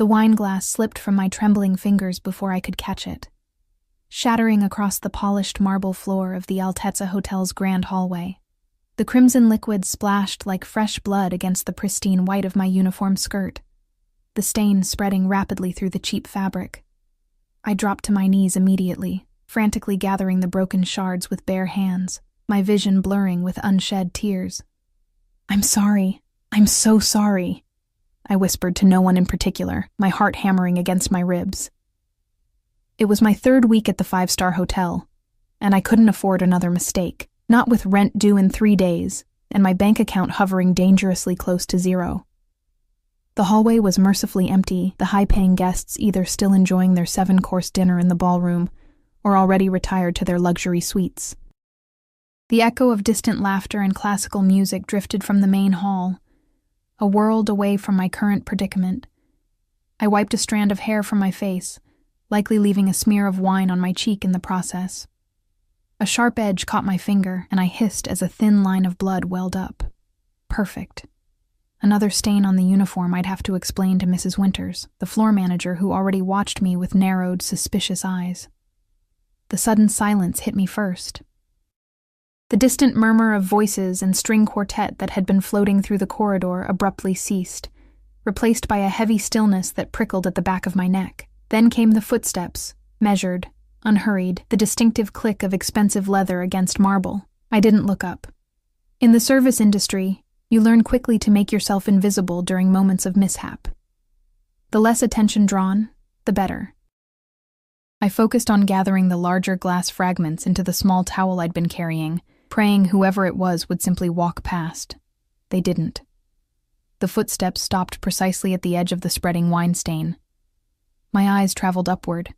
The wine glass slipped from my trembling fingers before I could catch it, shattering across the polished marble floor of the Altezza Hotel's grand hallway. The crimson liquid splashed like fresh blood against the pristine white of my uniform skirt, the stain spreading rapidly through the cheap fabric. I dropped to my knees immediately, frantically gathering the broken shards with bare hands, my vision blurring with unshed tears. "I'm sorry. I'm so sorry," I whispered to no one in particular, my heart hammering against my ribs. It was my third week at the five-star hotel, and I couldn't afford another mistake, not with rent due in 3 days and my bank account hovering dangerously close to zero. The hallway was mercifully empty, the high-paying guests either still enjoying their 7-course dinner in the ballroom or already retired to their luxury suites. The echo of distant laughter and classical music drifted from the main hall, a world away from my current predicament. I wiped a strand of hair from my face, likely leaving a smear of wine on my cheek in the process. A sharp edge caught my finger, and I hissed as a thin line of blood welled up. Perfect. Another stain on the uniform I'd have to explain to Mrs. Winters, the floor manager who already watched me with narrowed, suspicious eyes. The sudden silence hit me first. The distant murmur of voices and string quartet that had been floating through the corridor abruptly ceased, replaced by a heavy stillness that prickled at the back of my neck. Then came the footsteps, measured, unhurried, the distinctive click of expensive leather against marble. I didn't look up. In the service industry, you learn quickly to make yourself invisible during moments of mishap. The less attention drawn, the better. I focused on gathering the larger glass fragments into the small towel I'd been carrying, praying whoever it was would simply walk past. They didn't. The footsteps stopped precisely at the edge of the spreading wine stain. My eyes traveled upward,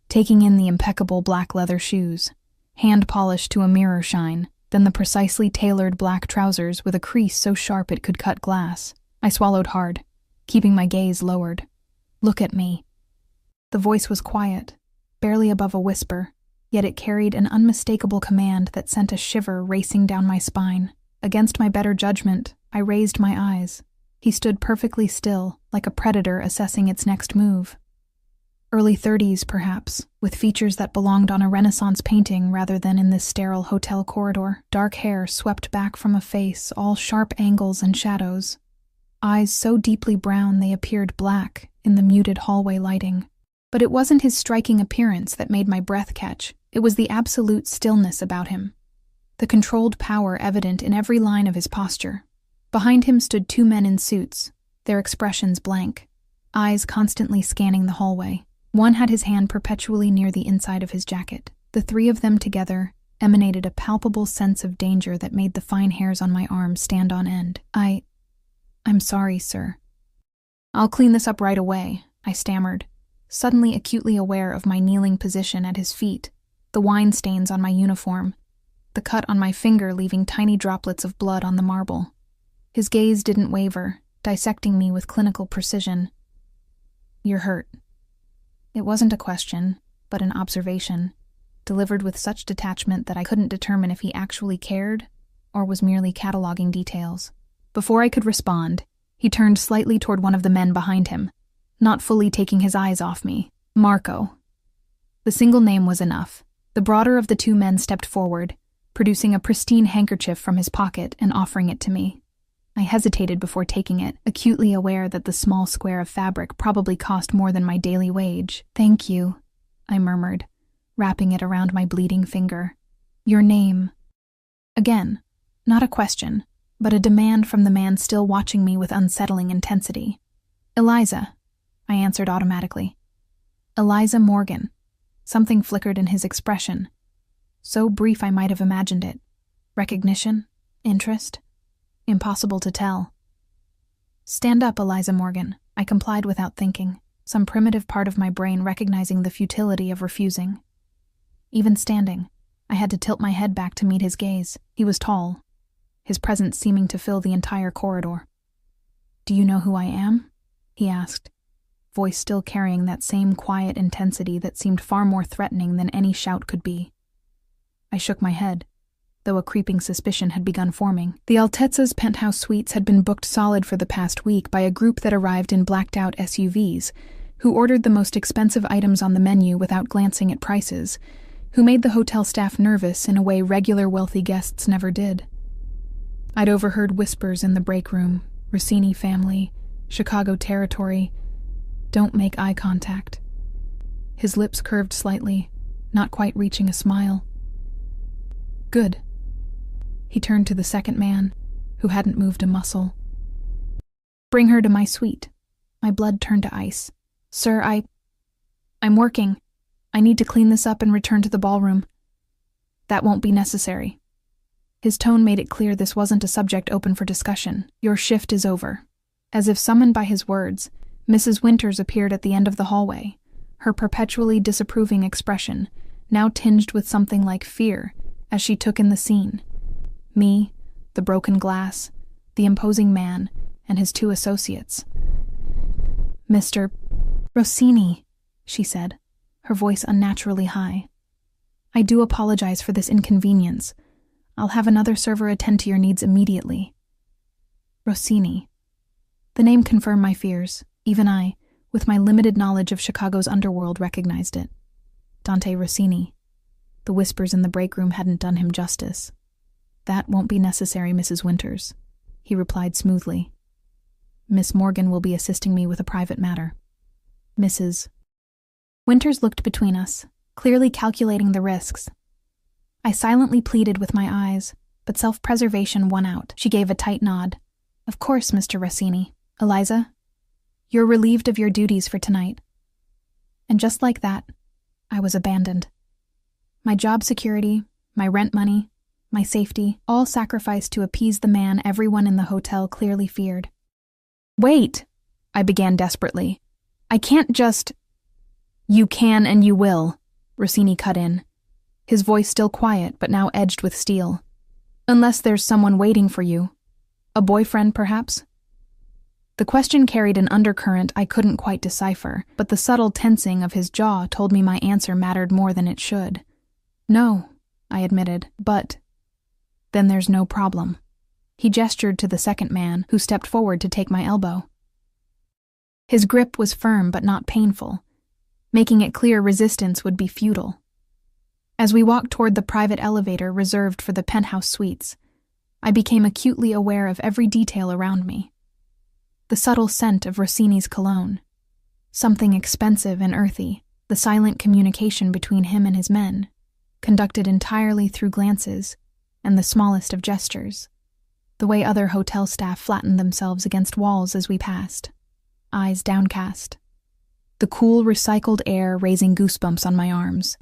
taking in the impeccable black leather shoes, hand-polished to a mirror shine, then the precisely tailored black trousers with a crease so sharp it could cut glass. I swallowed hard, keeping my gaze lowered. "Look at me." The voice was quiet, barely above a whisper, yet it carried an unmistakable command that sent a shiver racing down my spine. Against my better judgment, I raised my eyes. He stood perfectly still, like a predator assessing its next move. Early 30s, perhaps, with features that belonged on a Renaissance painting rather than in this sterile hotel corridor. Dark hair swept back from a face, all sharp angles and shadows. Eyes so deeply brown they appeared black in the muted hallway lighting. But it wasn't his striking appearance that made my breath catch. It was the absolute stillness about him, the controlled power evident in every line of his posture. Behind him stood 2 men in suits, their expressions blank, eyes constantly scanning the hallway. One had his hand perpetually near the inside of his jacket. The 3 of them together emanated a palpable sense of danger that made the fine hairs on my arm stand on end. I'm sorry, sir." "I'll clean this up right away," I stammered, suddenly acutely aware of my kneeling position at his feet, the wine stains on my uniform, the cut on my finger leaving tiny droplets of blood on the marble. His gaze didn't waver, dissecting me with clinical precision. "You're hurt." It wasn't a question, but an observation, delivered with such detachment that I couldn't determine if he actually cared or was merely cataloging details. Before I could respond, he turned slightly toward one of the men behind him, not fully taking his eyes off me. "Marco." The single name was enough. The broader of the 2 men stepped forward, producing a pristine handkerchief from his pocket and offering it to me. I hesitated before taking it, acutely aware that the small square of fabric probably cost more than my daily wage. "Thank you," I murmured, wrapping it around my bleeding finger. "Your name?" Again, not a question, but a demand from the man still watching me with unsettling intensity. "Eliza," I answered automatically. "Eliza Morgan." Something flickered in his expression. So brief I might have imagined it. Recognition? Interest? Impossible to tell. "Stand up, Eliza Morgan." I complied without thinking, some primitive part of my brain recognizing the futility of refusing. Even standing, I had to tilt my head back to meet his gaze. He was tall, his presence seeming to fill the entire corridor. "Do you know who I am?" he asked, voice still carrying that same quiet intensity that seemed far more threatening than any shout could be. I shook my head. though a creeping suspicion had begun forming. The Altezza's penthouse suites had been booked solid for the past week by a group that arrived in blacked-out SUVs, who ordered the most expensive items on the menu without glancing at prices, who made the hotel staff nervous in a way regular wealthy guests never did. I'd overheard whispers in the break room, Rossini family, Chicago territory, don't make eye contact. His lips curved slightly, not quite reaching a smile. Good. He turned to the second man, who hadn't moved a muscle. Bring her to my suite. My blood turned to ice. Sir, I'm working. I need to clean this up and return to the ballroom. That won't be necessary. His tone made it clear this wasn't a subject open for discussion. Your shift is over. As if summoned by his words, Mrs. Winters appeared at the end of the hallway, her perpetually disapproving expression, now tinged with something like fear, as she took in the scene. Me, the broken glass, the imposing man, and his two associates. Mr. Rossini, she said, her voice unnaturally high. I do apologize for this inconvenience. I'll have another server attend to your needs immediately. Rossini. The name confirmed my fears. Even I, with my limited knowledge of Chicago's underworld, recognized it. Dante Rossini. The whispers in the break room hadn't done him justice. That won't be necessary, Mrs. Winters, he replied smoothly. Miss Morgan will be assisting me with a private matter. Mrs. Winters looked between us, clearly calculating the risks. I silently pleaded with my eyes, but self-preservation won out. She gave a tight nod. Of course, Mr. Rossini. Eliza, you're relieved of your duties for tonight. And just like that, I was abandoned. My job security, my rent money, my safety, all sacrificed to appease the man everyone in the hotel clearly feared. Wait, I began desperately. I can't just... You can and you will, Rossini cut in, his voice still quiet but now edged with steel. Unless there's someone waiting for you. A boyfriend, perhaps? The question carried an undercurrent I couldn't quite decipher, but the subtle tensing of his jaw told me my answer mattered more than it should. No, I admitted, but... Then there's no problem. He gestured to the second man, who stepped forward to take my elbow. His grip was firm but not painful, making it clear resistance would be futile. As we walked toward the private elevator reserved for the penthouse suites, I became acutely aware of every detail around me. The subtle scent of Rossini's cologne, something expensive and earthy, the silent communication between him and his men, conducted entirely through glances and the smallest of gestures, the way other hotel staff flattened themselves against walls as we passed, eyes downcast, the cool, recycled air raising goosebumps on my arms.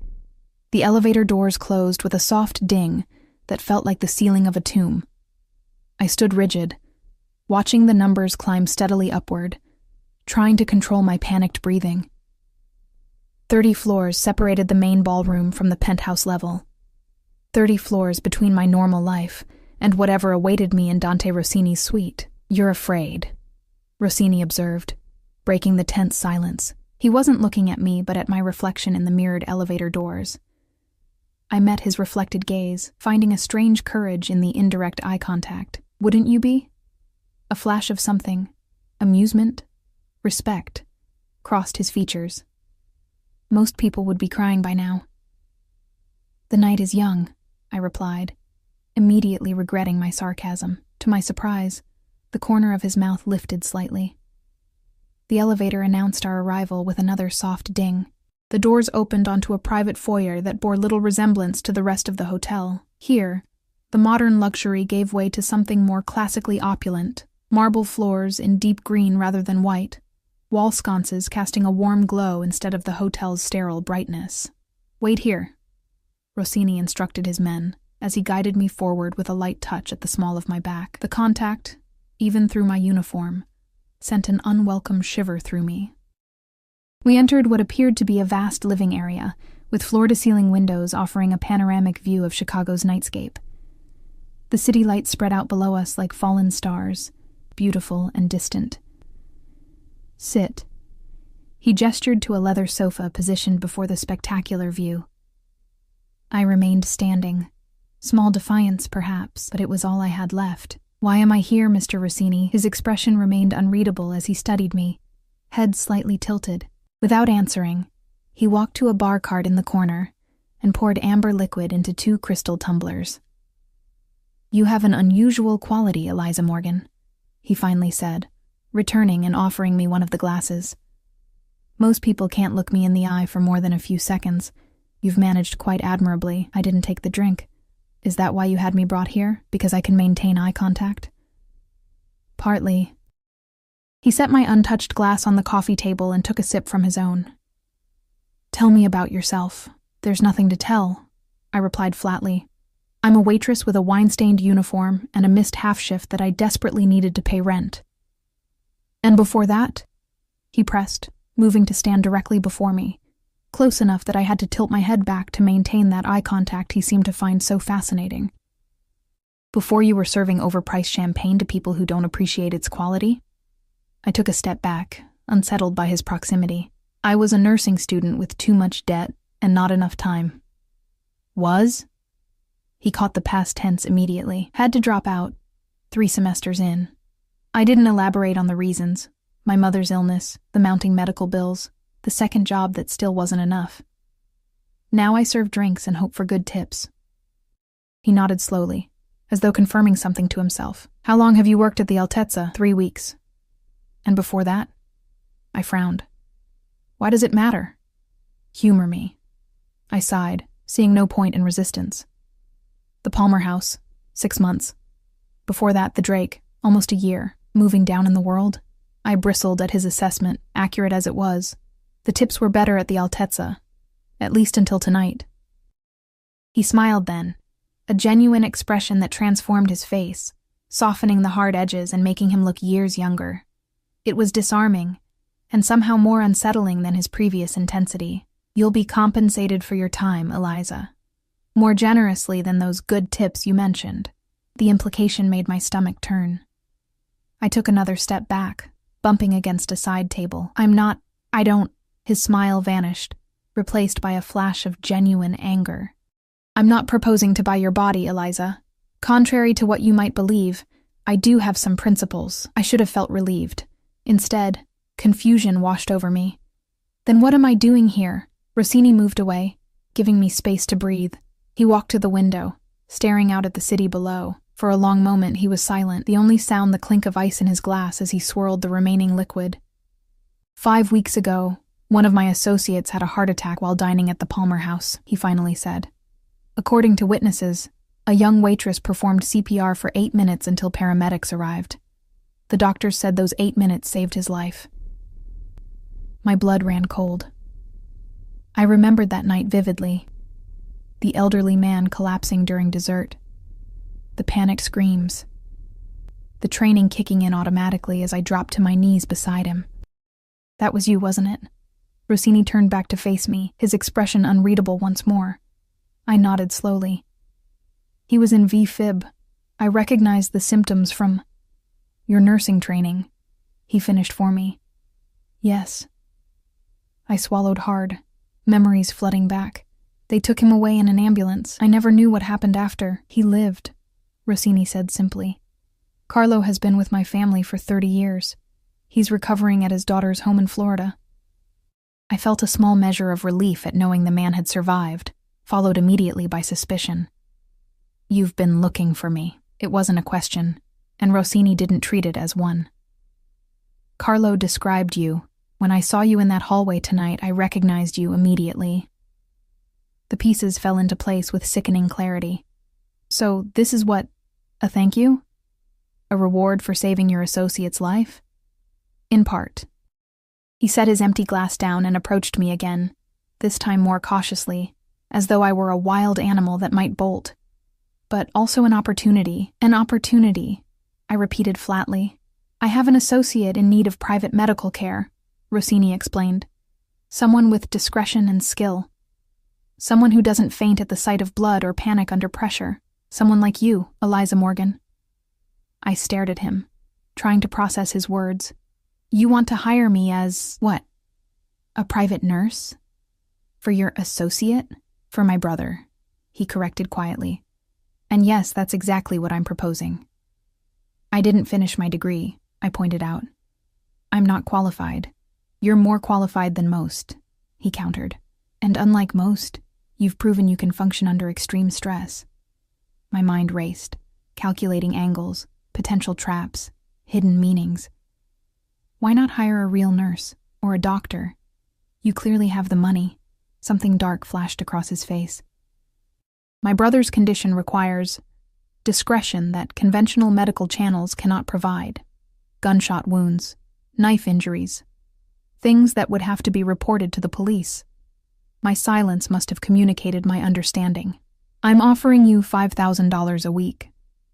The elevator doors closed with a soft ding that felt like the ceiling of a tomb. I stood rigid, watching the numbers climb steadily upward, trying to control my panicked breathing. 30 floors separated the main ballroom from the penthouse level. 30 floors between my normal life and whatever awaited me in Dante Rossini's suite. You're afraid, Rossini observed, breaking the tense silence. He wasn't looking at me, but at my reflection in the mirrored elevator doors. I met his reflected gaze, finding a strange courage in the indirect eye contact. Wouldn't you be? A flash of something, amusement, respect, crossed his features. Most people would be crying by now. The night is young, I replied, immediately regretting my sarcasm. To my surprise, the corner of his mouth lifted slightly. The elevator announced our arrival with another soft ding. The doors opened onto a private foyer that bore little resemblance to the rest of the hotel. Here, the modern luxury gave way to something more classically opulent, marble floors in deep green rather than white, wall sconces casting a warm glow instead of the hotel's sterile brightness. Wait here, Rossini instructed his men, as he guided me forward with a light touch at the small of my back. The contact, even through my uniform, sent an unwelcome shiver through me. We entered what appeared to be a vast living area, with floor-to-ceiling windows offering a panoramic view of Chicago's nightscape. The city lights spread out below us like fallen stars, beautiful and distant. Sit. He gestured to a leather sofa positioned before the spectacular view. I remained standing, Small defiance, perhaps, but it was all I had left. "Why am I here, Mr. Rossini?" His expression remained unreadable as he studied me, head slightly tilted. Without answering, he walked to a bar cart in the corner and poured amber liquid into 2 crystal tumblers. "You have an unusual quality, Eliza Morgan," he finally said, returning and offering me one of the glasses. "Most people can't look me in the eye for more than a few seconds. You've managed quite admirably." I didn't take the drink. "Is that why you had me brought here? Because I can maintain eye contact?" "Partly." He set my untouched glass on the coffee table and took a sip from his own. "Tell me about yourself." "There's nothing to tell," I replied flatly. "I'm a waitress with a wine-stained uniform and a missed half-shift that I desperately needed to pay rent." "And before that?" he pressed, moving to stand directly before me, close enough that I had to tilt my head back to maintain that eye contact he seemed to find so fascinating. "Before you were serving overpriced champagne to people who don't appreciate its quality?" I took a step back, unsettled by his proximity. "I was a nursing student with too much debt and not enough time." "Was?" He caught the past tense immediately. "Had to drop out, 3 semesters in." I didn't elaborate on the reasons: my mother's illness, the mounting medical bills, the second job that still wasn't enough. Now I serve drinks and hope for good tips. He nodded slowly, as though confirming something to himself. "How long have you worked at the Altezza?" 3 weeks. "And before that?" I frowned. "Why does it matter?" "Humor me." I sighed, seeing no point in resistance. "The Palmer House, 6 months. Before that, the Drake, almost a year. Moving down in the world?" I bristled at his assessment, accurate as it was. The tips were better at the Altezza, at least until tonight. He smiled then, a genuine expression that transformed his face, softening the hard edges and making him look years younger. It was disarming, and somehow more unsettling than his previous intensity. "You'll be compensated for your time, Eliza. More generously than those good tips you mentioned." The implication made my stomach turn. I took another step back, bumping against a side table. I don't." His smile vanished, replaced by a flash of genuine anger. "I'm not proposing to buy your body, Eliza. Contrary to what you might believe, I do have some principles." I should have felt relieved. Instead, confusion washed over me. "Then what am I doing here?" Rossini moved away, giving me space to breathe. He walked to the window, staring out at the city below. For a long moment he was silent, the only sound the clink of ice in his glass as he swirled the remaining liquid. "5 weeks ago, one of my associates had a heart attack while dining at the Palmer House," he finally said. "According to witnesses, a young waitress performed CPR for 8 minutes until paramedics arrived. The doctors said those 8 minutes saved his life." My blood ran cold. I remembered that night vividly. The elderly man collapsing during dessert. The panicked screams. The training kicking in automatically as I dropped to my knees beside him. "That was you, wasn't it?" Rossini turned back to face me, his expression unreadable once more. I nodded slowly. "He was in V-fib. I recognized the symptoms from your nursing training," he finished for me. "Yes." I swallowed hard, memories flooding back. "They took him away in an ambulance. I never knew what happened after." "He lived," Rossini said simply. "Carlo has been with my family for 30 years. He's recovering at his daughter's home in Florida." I felt a small measure of relief at knowing the man had survived, followed immediately by suspicion. "You've been looking for me." It wasn't a question, and Rossini didn't treat it as one. "Carlo described you. When I saw you in that hallway tonight, I recognized you immediately." The pieces fell into place with sickening clarity. "So this is what? A thank you? A reward for saving your associate's life?" "In part." He set his empty glass down and approached me again, this time more cautiously, as though I were a wild animal that might bolt. "But also an opportunity." "An opportunity," I repeated flatly. "I have an associate in need of private medical care," Rossini explained. "Someone with discretion and skill. Someone who doesn't faint at the sight of blood or panic under pressure. Someone like you, Eliza Morgan." I stared at him, trying to process his words. "You want to hire me as, what? A private nurse? For your associate?" "For my brother," he corrected quietly. And yes, that's exactly what I'm proposing. I didn't finish my degree, I pointed out. I'm not qualified. You're more qualified than most, he countered. And unlike most, you've proven you can function under extreme stress. My mind raced, calculating angles, potential traps, hidden meanings. Why not hire a real nurse or a doctor? You clearly have the money. Something dark flashed across his face. My brother's condition requires discretion that conventional medical channels cannot provide. Gunshot wounds, knife injuries, things that would have to be reported to the police. My silence must have communicated my understanding. I'm offering you $5,000 a week,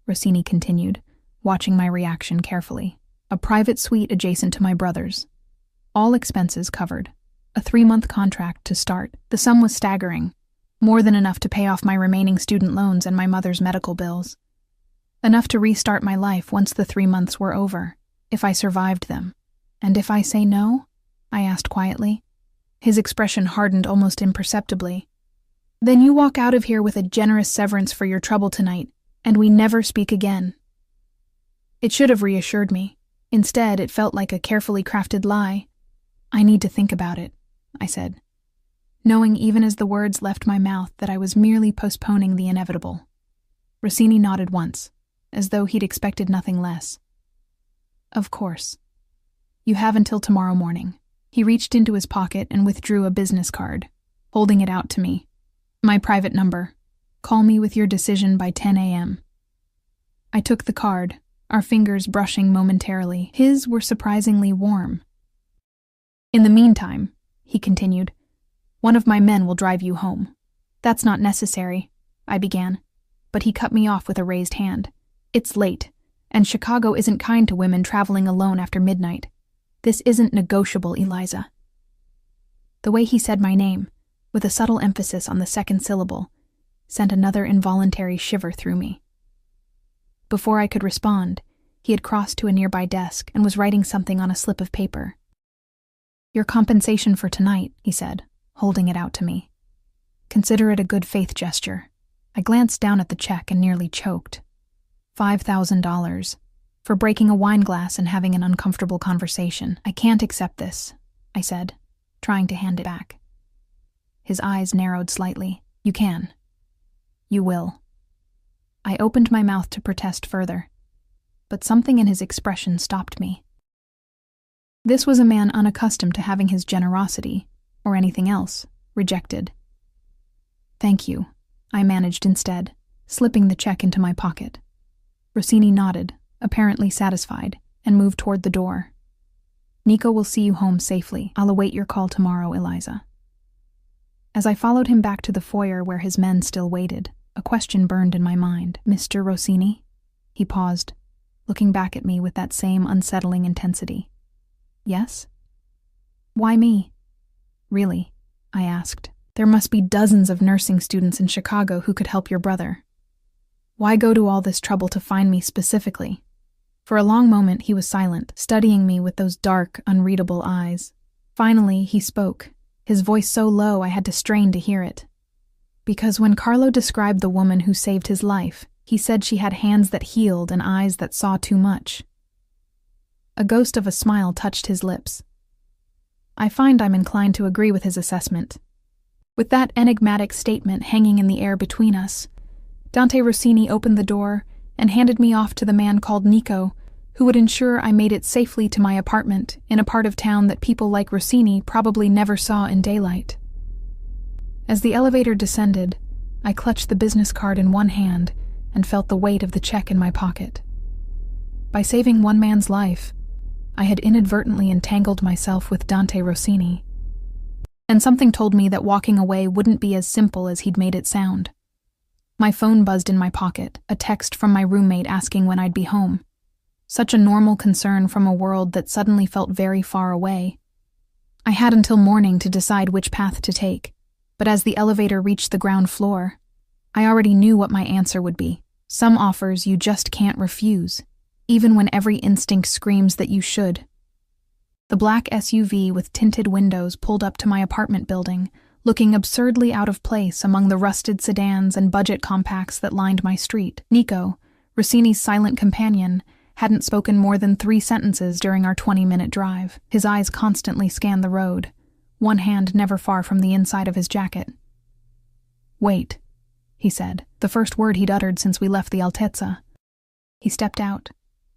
Rossini continued, watching my reaction carefully. A private suite adjacent to my brother's. All expenses covered. A 3-month contract to start. The sum was staggering. More than enough to pay off my remaining student loans and my mother's medical bills. Enough to restart my life once the 3 months were over, if I survived them. And if I say no? I asked quietly. His expression hardened almost imperceptibly. Then you walk out of here with a generous severance for your trouble tonight, and we never speak again. It should have reassured me. Instead, it felt like a carefully crafted lie. I need to think about it, I said, knowing even as the words left my mouth that I was merely postponing the inevitable. Rossini nodded once, as though he'd expected nothing less. Of course. You have until tomorrow morning. He reached into his pocket and withdrew a business card, holding it out to me. My private number. Call me with your decision by 10 a.m. I took the card, our fingers brushing momentarily. His were surprisingly warm. In the meantime, he continued, one of my men will drive you home. That's not necessary, I began, but he cut me off with a raised hand. It's late, and Chicago isn't kind to women traveling alone after midnight. This isn't negotiable, Eliza. The way he said my name, with a subtle emphasis on the second syllable, sent another involuntary shiver through me. Before I could respond, he had crossed to a nearby desk and was writing something on a slip of paper. Your compensation for tonight, he said, holding it out to me. Consider it a good faith gesture. I glanced down at the check and nearly choked. $5,000. For breaking a wine glass and having an uncomfortable conversation. I can't accept this, I said, trying to hand it back. His eyes narrowed slightly. You can. You will. I opened my mouth to protest further, but something in his expression stopped me. This was a man unaccustomed to having his generosity, or anything else, rejected. Thank you, I managed instead, slipping the check into my pocket. Rossini nodded, apparently satisfied, and moved toward the door. Nico will see you home safely. I'll await your call tomorrow, Eliza. As I followed him back to the foyer where his men still waited, a question burned in my mind. Mr. Rossini? He paused, looking back at me with that same unsettling intensity. Yes? Why me? Really? I asked. There must be dozens of nursing students in Chicago who could help your brother. Why go to all this trouble to find me specifically? For a long moment he was silent, studying me with those dark, unreadable eyes. Finally, he spoke, his voice so low I had to strain to hear it. Because when Carlo described the woman who saved his life, he said she had hands that healed and eyes that saw too much. A ghost of a smile touched his lips. I find I'm inclined to agree with his assessment. With that enigmatic statement hanging in the air between us, Dante Rossini opened the door and handed me off to the man called Nico, who would ensure I made it safely to my apartment in a part of town that people like Rossini probably never saw in daylight. As the elevator descended, I clutched the business card in one hand and felt the weight of the check in my pocket. By saving one man's life, I had inadvertently entangled myself with Dante Rossini. And something told me that walking away wouldn't be as simple as he'd made it sound. My phone buzzed in my pocket, a text from my roommate asking when I'd be home. Such a normal concern from a world that suddenly felt very far away. I had until morning to decide which path to take, but as the elevator reached the ground floor, I already knew what my answer would be. Some offers you just can't refuse, even when every instinct screams that you should. The black SUV with tinted windows pulled up to my apartment building, looking absurdly out of place among the rusted sedans and budget compacts that lined my street. Nico, Rossini's silent companion, hadn't spoken more than 3 sentences during our 20-minute drive. His eyes constantly scanned the road, one hand never far from the inside of his jacket. "Wait," he said, the first word he'd uttered since we left the Altezza. He stepped out,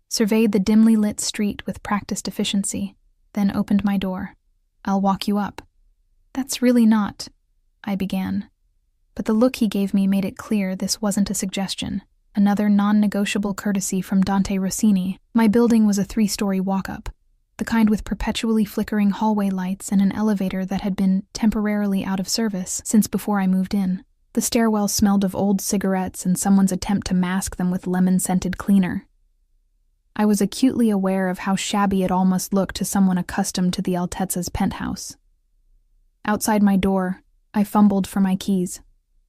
surveyed the dimly lit street with practiced efficiency, then opened my door. "I'll walk you up." "That's really not," I began. But the look he gave me made it clear this wasn't a suggestion, another non-negotiable courtesy from Dante Rossini. My building was a 3-story walk-up, the kind with perpetually flickering hallway lights and an elevator that had been temporarily out of service since before I moved in. The stairwell smelled of old cigarettes and someone's attempt to mask them with lemon-scented cleaner. I was acutely aware of how shabby it all must look to someone accustomed to the Altezza's penthouse. Outside my door, I fumbled for my keys.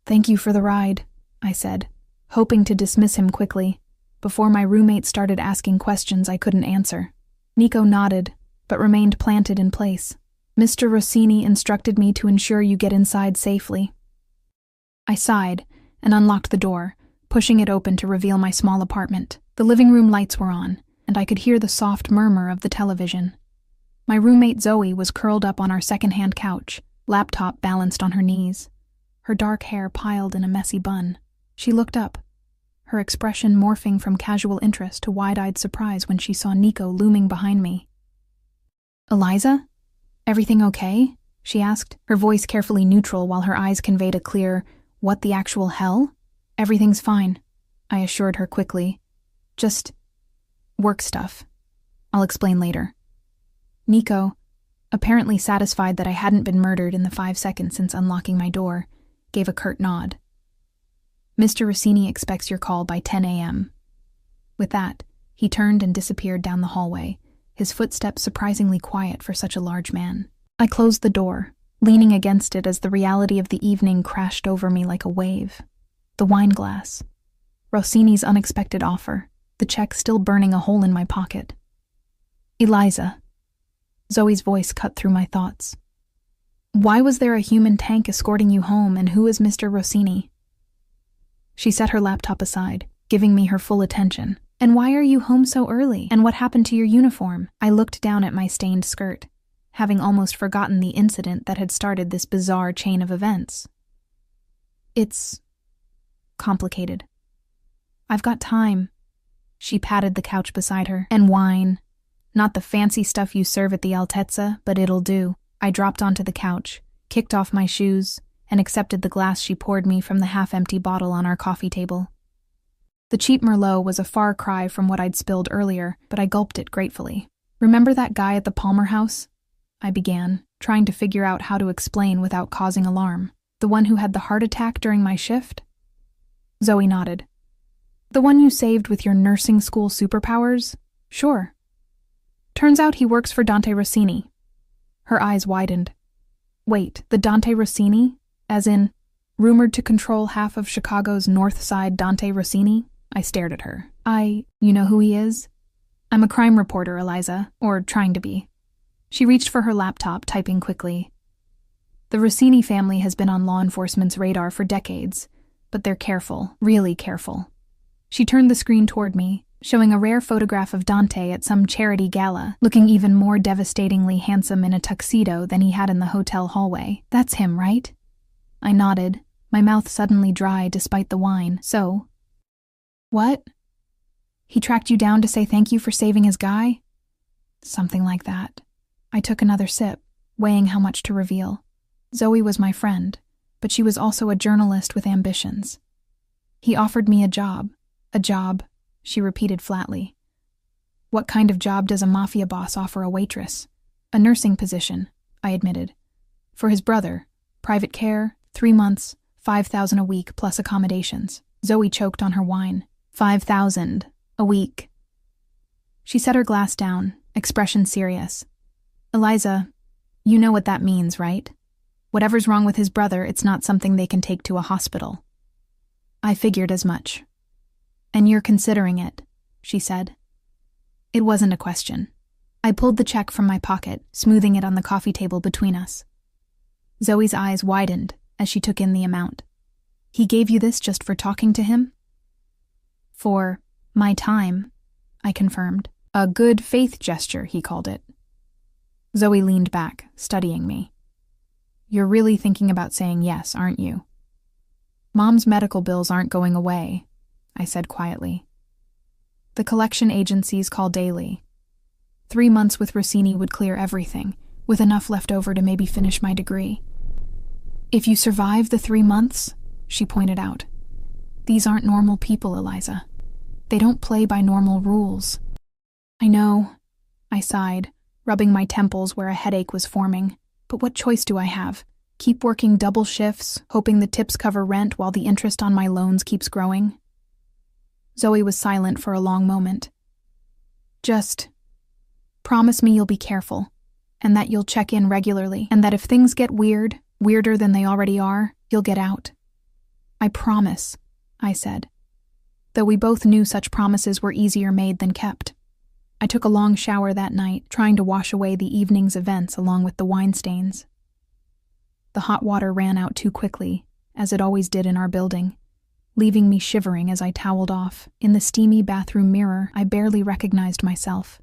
"Thank you for the ride," I said, hoping to dismiss him quickly, before my roommate started asking questions I couldn't answer. Nico nodded, but remained planted in place. "Mr. Rossini instructed me to ensure you get inside safely." I sighed and unlocked the door, pushing it open to reveal my small apartment. The living room lights were on, and I could hear the soft murmur of the television. My roommate Zoe was curled up on our second-hand couch, laptop balanced on her knees, her dark hair piled in a messy bun. She looked up, her expression morphing from casual interest to wide-eyed surprise when she saw Nico looming behind me. "Eliza? Everything okay?" she asked, her voice carefully neutral while her eyes conveyed a clear, "What the actual hell?" "Everything's fine," I assured her quickly. "Just work stuff. I'll explain later." Nico, apparently satisfied that I hadn't been murdered in the 5 seconds since unlocking my door, gave a curt nod. "Mr. Rossini expects your call by 10 a.m. With that, he turned and disappeared down the hallway, his footsteps surprisingly quiet for such a large man. I closed the door, leaning against it as the reality of the evening crashed over me like a wave. The wine glass, Rossini's unexpected offer, the check still burning a hole in my pocket. "Eliza." Zoe's voice cut through my thoughts. "Why was there a human tank escorting you home, and who is Mr. Rossini?" She set her laptop aside, giving me her full attention. "And why are you home so early? And what happened to your uniform?" I looked down at my stained skirt, having almost forgotten the incident that had started this bizarre chain of events. "It's complicated. I've got time." She patted the couch beside her. "And wine. Not the fancy stuff you serve at the Altezza, but it'll do." I dropped onto the couch, kicked off my shoes, and accepted the glass she poured me from the half-empty bottle on our coffee table. The cheap Merlot was a far cry from what I'd spilled earlier, but I gulped it gratefully. "Remember that guy at the Palmer house?" I began, trying to figure out how to explain without causing alarm. "The one who had the heart attack during my shift?" Zoe nodded. "The one you saved with your nursing school superpowers?" "Sure. Turns out he works for Dante Rossini." Her eyes widened. "Wait, the Dante Rossini? As in, rumored to control half of Chicago's North Side Dante Rossini?" I stared at her. You know who he is?" "I'm a crime reporter, Eliza, or trying to be." She reached for her laptop, typing quickly. "The Rossini family has been on law enforcement's radar for decades, but they're careful, really careful." She turned the screen toward me, showing a rare photograph of Dante at some charity gala, looking even more devastatingly handsome in a tuxedo than he had in the hotel hallway. "That's him, right?" I nodded, my mouth suddenly dry despite the wine. "So?" "What? He tracked you down to say thank you for saving his guy?" "Something like that." I took another sip, weighing how much to reveal. Zoe was my friend, but she was also a journalist with ambitions. "He offered me a job, she repeated flatly. "What kind of job does a Mafia boss offer a waitress?" "A nursing position," I admitted. "For his brother, private care, 3 months, 5,000 a week plus accommodations." Zoe choked on her wine. 5,000 a week. She set her glass down, expression serious. "Eliza, you know what that means, right? Whatever's wrong with his brother, it's not something they can take to a hospital." I figured as much. "And you're considering it," she said. It wasn't a question. I pulled the check from my pocket, smoothing it on the coffee table between us. Zoe's eyes widened as she took in the amount. He gave you this just for talking to him? For my time, I confirmed. A good faith gesture, he called it. Zoe leaned back, studying me. You're really thinking about saying yes, aren't you? Mom's medical bills aren't going away, I said quietly. The collection agencies call daily. 3 months with Rossini would clear everything, with enough left over to maybe finish my degree. If you survive the 3 months, she pointed out. These aren't normal people, Eliza. They don't play by normal rules. I know, I sighed, rubbing my temples where a headache was forming. But what choice do I have? Keep working double shifts, hoping the tips cover rent while the interest on my loans keeps growing? Zoe was silent for a long moment. Just promise me you'll be careful, and that you'll check in regularly, and that if things get weird, weirder than they already are, you'll get out. I promise, I said, though we both knew such promises were easier made than kept. I took a long shower that night, trying to wash away the evening's events along with the wine stains. The hot water ran out too quickly, as it always did in our building, leaving me shivering as I toweled off. In the steamy bathroom mirror, I barely recognized myself.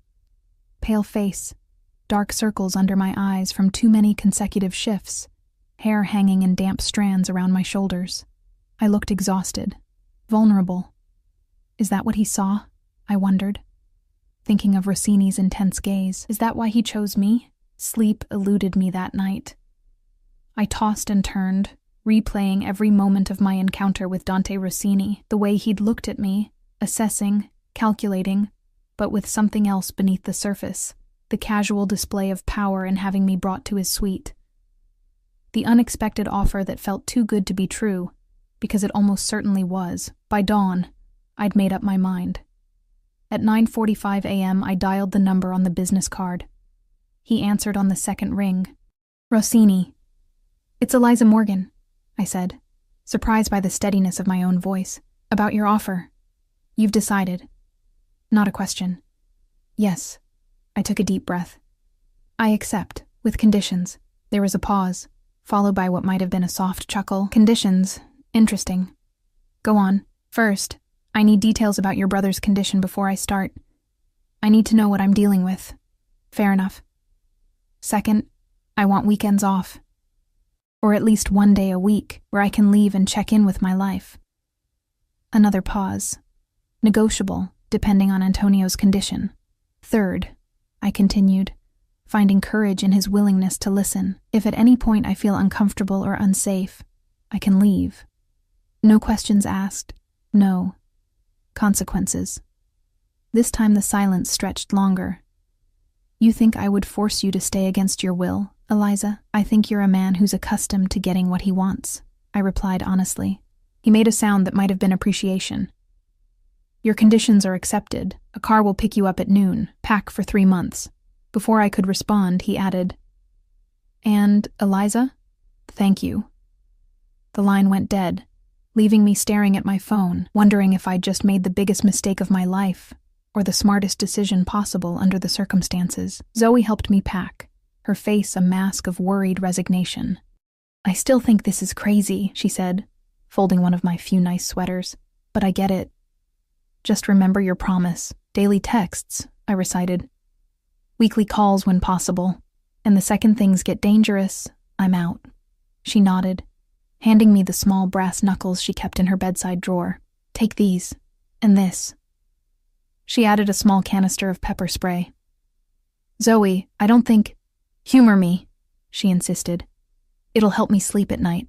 Pale face, dark circles under my eyes from too many consecutive shifts, hair hanging in damp strands around my shoulders. I looked exhausted, vulnerable. Is that what he saw? I wondered. Thinking of Rossini's intense gaze. Is that why he chose me? Sleep eluded me that night. I tossed and turned, replaying every moment of my encounter with Dante Rossini, the way he'd looked at me, assessing, calculating, but with something else beneath the surface, the casual display of power in having me brought to his suite. The unexpected offer that felt too good to be true, because it almost certainly was. By dawn, I'd made up my mind. At 9:45 a.m., I dialed the number on the business card. He answered on the second ring. Rossini. It's Eliza Morgan, I said, surprised by the steadiness of my own voice. About your offer. You've decided. Not a question. Yes. I took a deep breath. I accept, with conditions. There was a pause, followed by what might have been a soft chuckle. Conditions. Interesting. Go on. First, I need details about your brother's condition before I start. I need to know what I'm dealing with. Fair enough. Second, I want weekends off. Or at least 1 day a week where I can leave and check in with my life. Another pause. Negotiable, depending on Antonio's condition. Third, I continued, finding courage in his willingness to listen. If at any point I feel uncomfortable or unsafe, I can leave. No questions asked. No consequences. This time the silence stretched longer. You think I would force you to stay against your will, Eliza? I think you're a man who's accustomed to getting what he wants, I replied honestly. He made a sound that might have been appreciation. Your conditions are accepted. A car will pick you up at noon. Pack for 3 months. Before I could respond, he added, And, Eliza? Thank you. The line went dead, leaving me staring at my phone, wondering if I'd just made the biggest mistake of my life, or the smartest decision possible under the circumstances. Zoe helped me pack, her face a mask of worried resignation. I still think this is crazy, she said, folding one of my few nice sweaters, but I get it. Just remember your promise. Daily texts, I recited. Weekly calls when possible, and the second things get dangerous, I'm out. She nodded, handing me the small brass knuckles she kept in her bedside drawer. Take these, and this. She added a small canister of pepper spray. Zoe, I don't think... Humor me, she insisted. It'll help me sleep at night.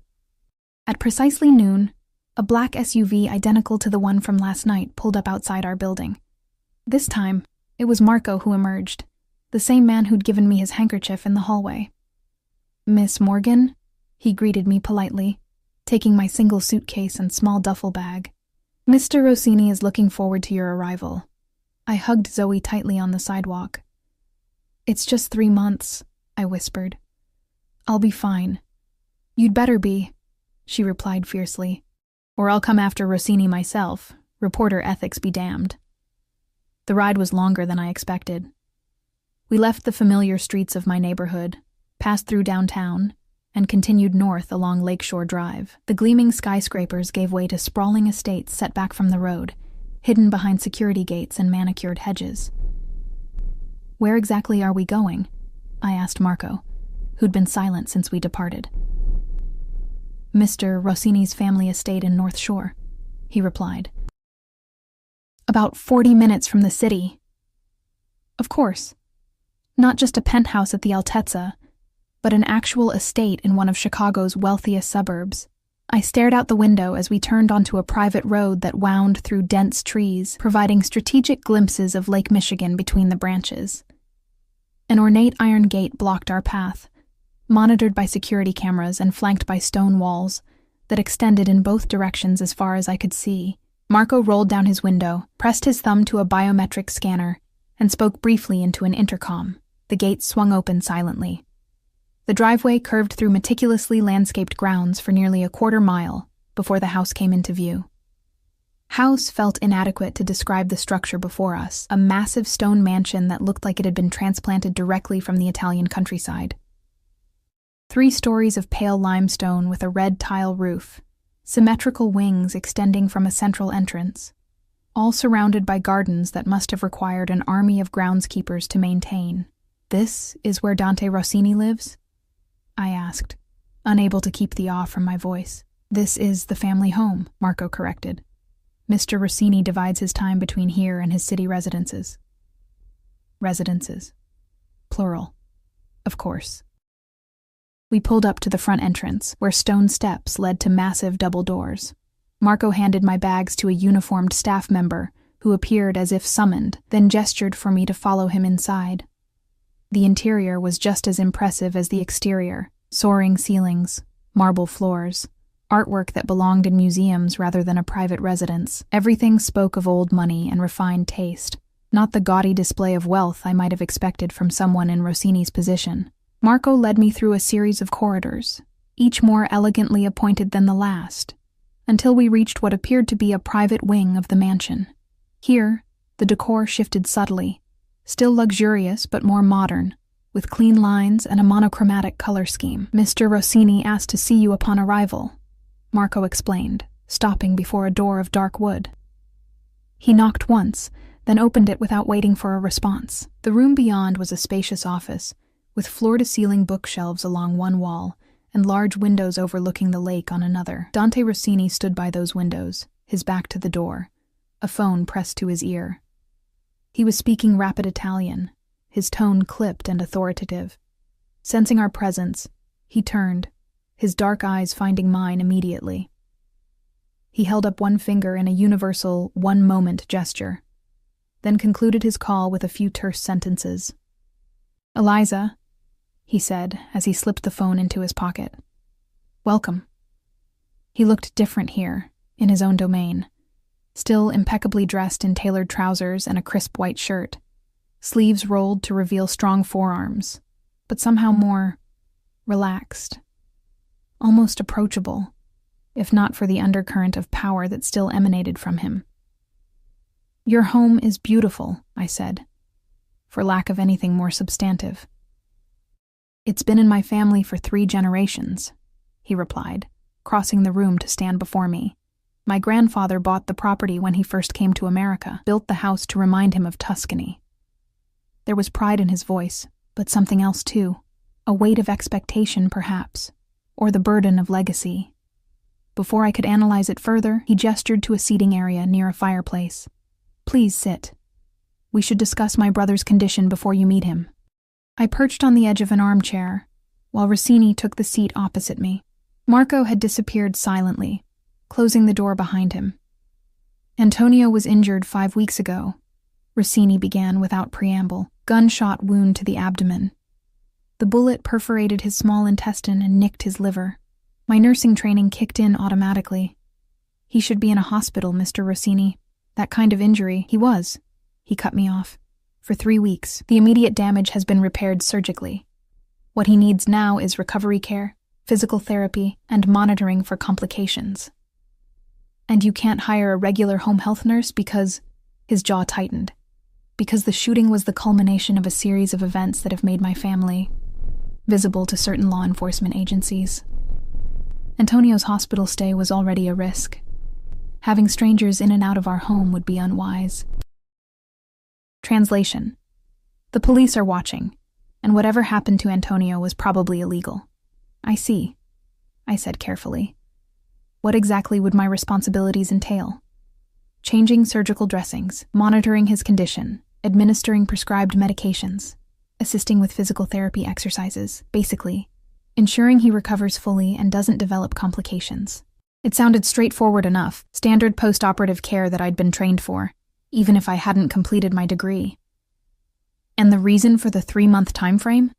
At precisely noon, a black SUV identical to the one from last night pulled up outside our building. This time, it was Marco who emerged, the same man who'd given me his handkerchief in the hallway. Miss Morgan? He greeted me politely, taking my single suitcase and small duffel bag. Mr. Rossini is looking forward to your arrival. I hugged Zoe tightly on the sidewalk. It's just 3 months, I whispered. I'll be fine. You'd better be, she replied fiercely. Or I'll come after Rossini myself. Reporter ethics be damned. The ride was longer than I expected. We left the familiar streets of my neighborhood, passed through downtown, and continued north along Lakeshore Drive. The gleaming skyscrapers gave way to sprawling estates set back from the road, hidden behind security gates and manicured hedges. "Where exactly are we going?" I asked Marco, who'd been silent since we departed. "Mr. Rossini's family estate in North Shore," he replied. "About 40 minutes from the city." Of course. Not just a penthouse at the Altezza, but an actual estate in one of Chicago's wealthiest suburbs. I stared out the window as we turned onto a private road that wound through dense trees, providing strategic glimpses of Lake Michigan between the branches. An ornate iron gate blocked our path, monitored by security cameras and flanked by stone walls that extended in both directions as far as I could see. Marco rolled down his window, pressed his thumb to a biometric scanner, and spoke briefly into an intercom. The gate swung open silently. The driveway curved through meticulously landscaped grounds for nearly a quarter mile before the house came into view. House felt inadequate to describe the structure before us, a massive stone mansion that looked like it had been transplanted directly from the Italian countryside. 3 stories of pale limestone with a red tile roof, symmetrical wings extending from a central entrance, all surrounded by gardens that must have required an army of groundskeepers to maintain. "This is where Dante Rossini lives?" I asked, unable to keep the awe from my voice. "This is the family home," Marco corrected. "Mr. Rossini divides his time between here and his city residences." Residences. Plural. Of course. We pulled up to the front entrance, where stone steps led to massive double doors. Marco handed my bags to a uniformed staff member, who appeared as if summoned, then gestured for me to follow him inside. The interior was just as impressive as the exterior: soaring ceilings, marble floors, artwork that belonged in museums rather than a private residence. Everything spoke of old money and refined taste, not the gaudy display of wealth I might have expected from someone in Rossini's position. Marco led me through a series of corridors, each more elegantly appointed than the last, until we reached what appeared to be a private wing of the mansion. Here, the decor shifted subtly, still luxurious but more modern, with clean lines and a monochromatic color scheme. "Mr. Rossini asked to see you upon arrival," Marco explained, stopping before a door of dark wood. He knocked once, then opened it without waiting for a response. The room beyond was a spacious office, with floor-to-ceiling bookshelves along one wall and large windows overlooking the lake on another. Dante Rossini stood by those windows, his back to the door, a phone pressed to his ear. He was speaking rapid Italian, his tone clipped and authoritative. Sensing our presence, he turned, his dark eyes finding mine immediately. He held up one finger in a universal one-moment gesture, then concluded his call with a few terse sentences. "Eliza," he said as he slipped the phone into his pocket. "Welcome." He looked different here, in his own domain, still impeccably dressed in tailored trousers and a crisp white shirt, sleeves rolled to reveal strong forearms, but somehow more relaxed, almost approachable, if not for the undercurrent of power that still emanated from him. "Your home is beautiful," I said, for lack of anything more substantive. "It's been in my family for 3 generations," he replied, crossing the room to stand before me. "My grandfather bought the property when he first came to America, built the house to remind him of Tuscany." There was pride in his voice, but something else too, a weight of expectation perhaps, or the burden of legacy. Before I could analyze it further, he gestured to a seating area near a fireplace. "Please sit. We should discuss my brother's condition before you meet him." I perched on the edge of an armchair, while Rossini took the seat opposite me. Marco had disappeared silently, closing the door behind him. "Antonio was injured 5 weeks ago," Rossini began without preamble. "Gunshot wound to the abdomen. The bullet perforated his small intestine and nicked his liver. My nursing training kicked in automatically. He should be in a hospital, Mr. Rossini. That kind of injury." "He was," he cut me off. "For 3 weeks. The immediate damage has been repaired surgically. What he needs now is recovery care, physical therapy, and monitoring for complications." "And you can't hire a regular home health nurse because—" His jaw tightened. "Because the shooting was the culmination of a series of events that have made my family visible to certain law enforcement agencies. Antonio's hospital stay was already a risk. Having strangers in and out of our home would be unwise. Translation: the police are watching, and whatever happened to Antonio was probably illegal. I see, I said carefully. What exactly would my responsibilities entail? Changing surgical dressings, monitoring his condition, administering prescribed medications, assisting with physical therapy exercises, basically, ensuring he recovers fully and doesn't develop complications. It sounded straightforward enough, standard post-operative care that I'd been trained for, even if I hadn't completed my degree. And the reason for the 3-month time frame?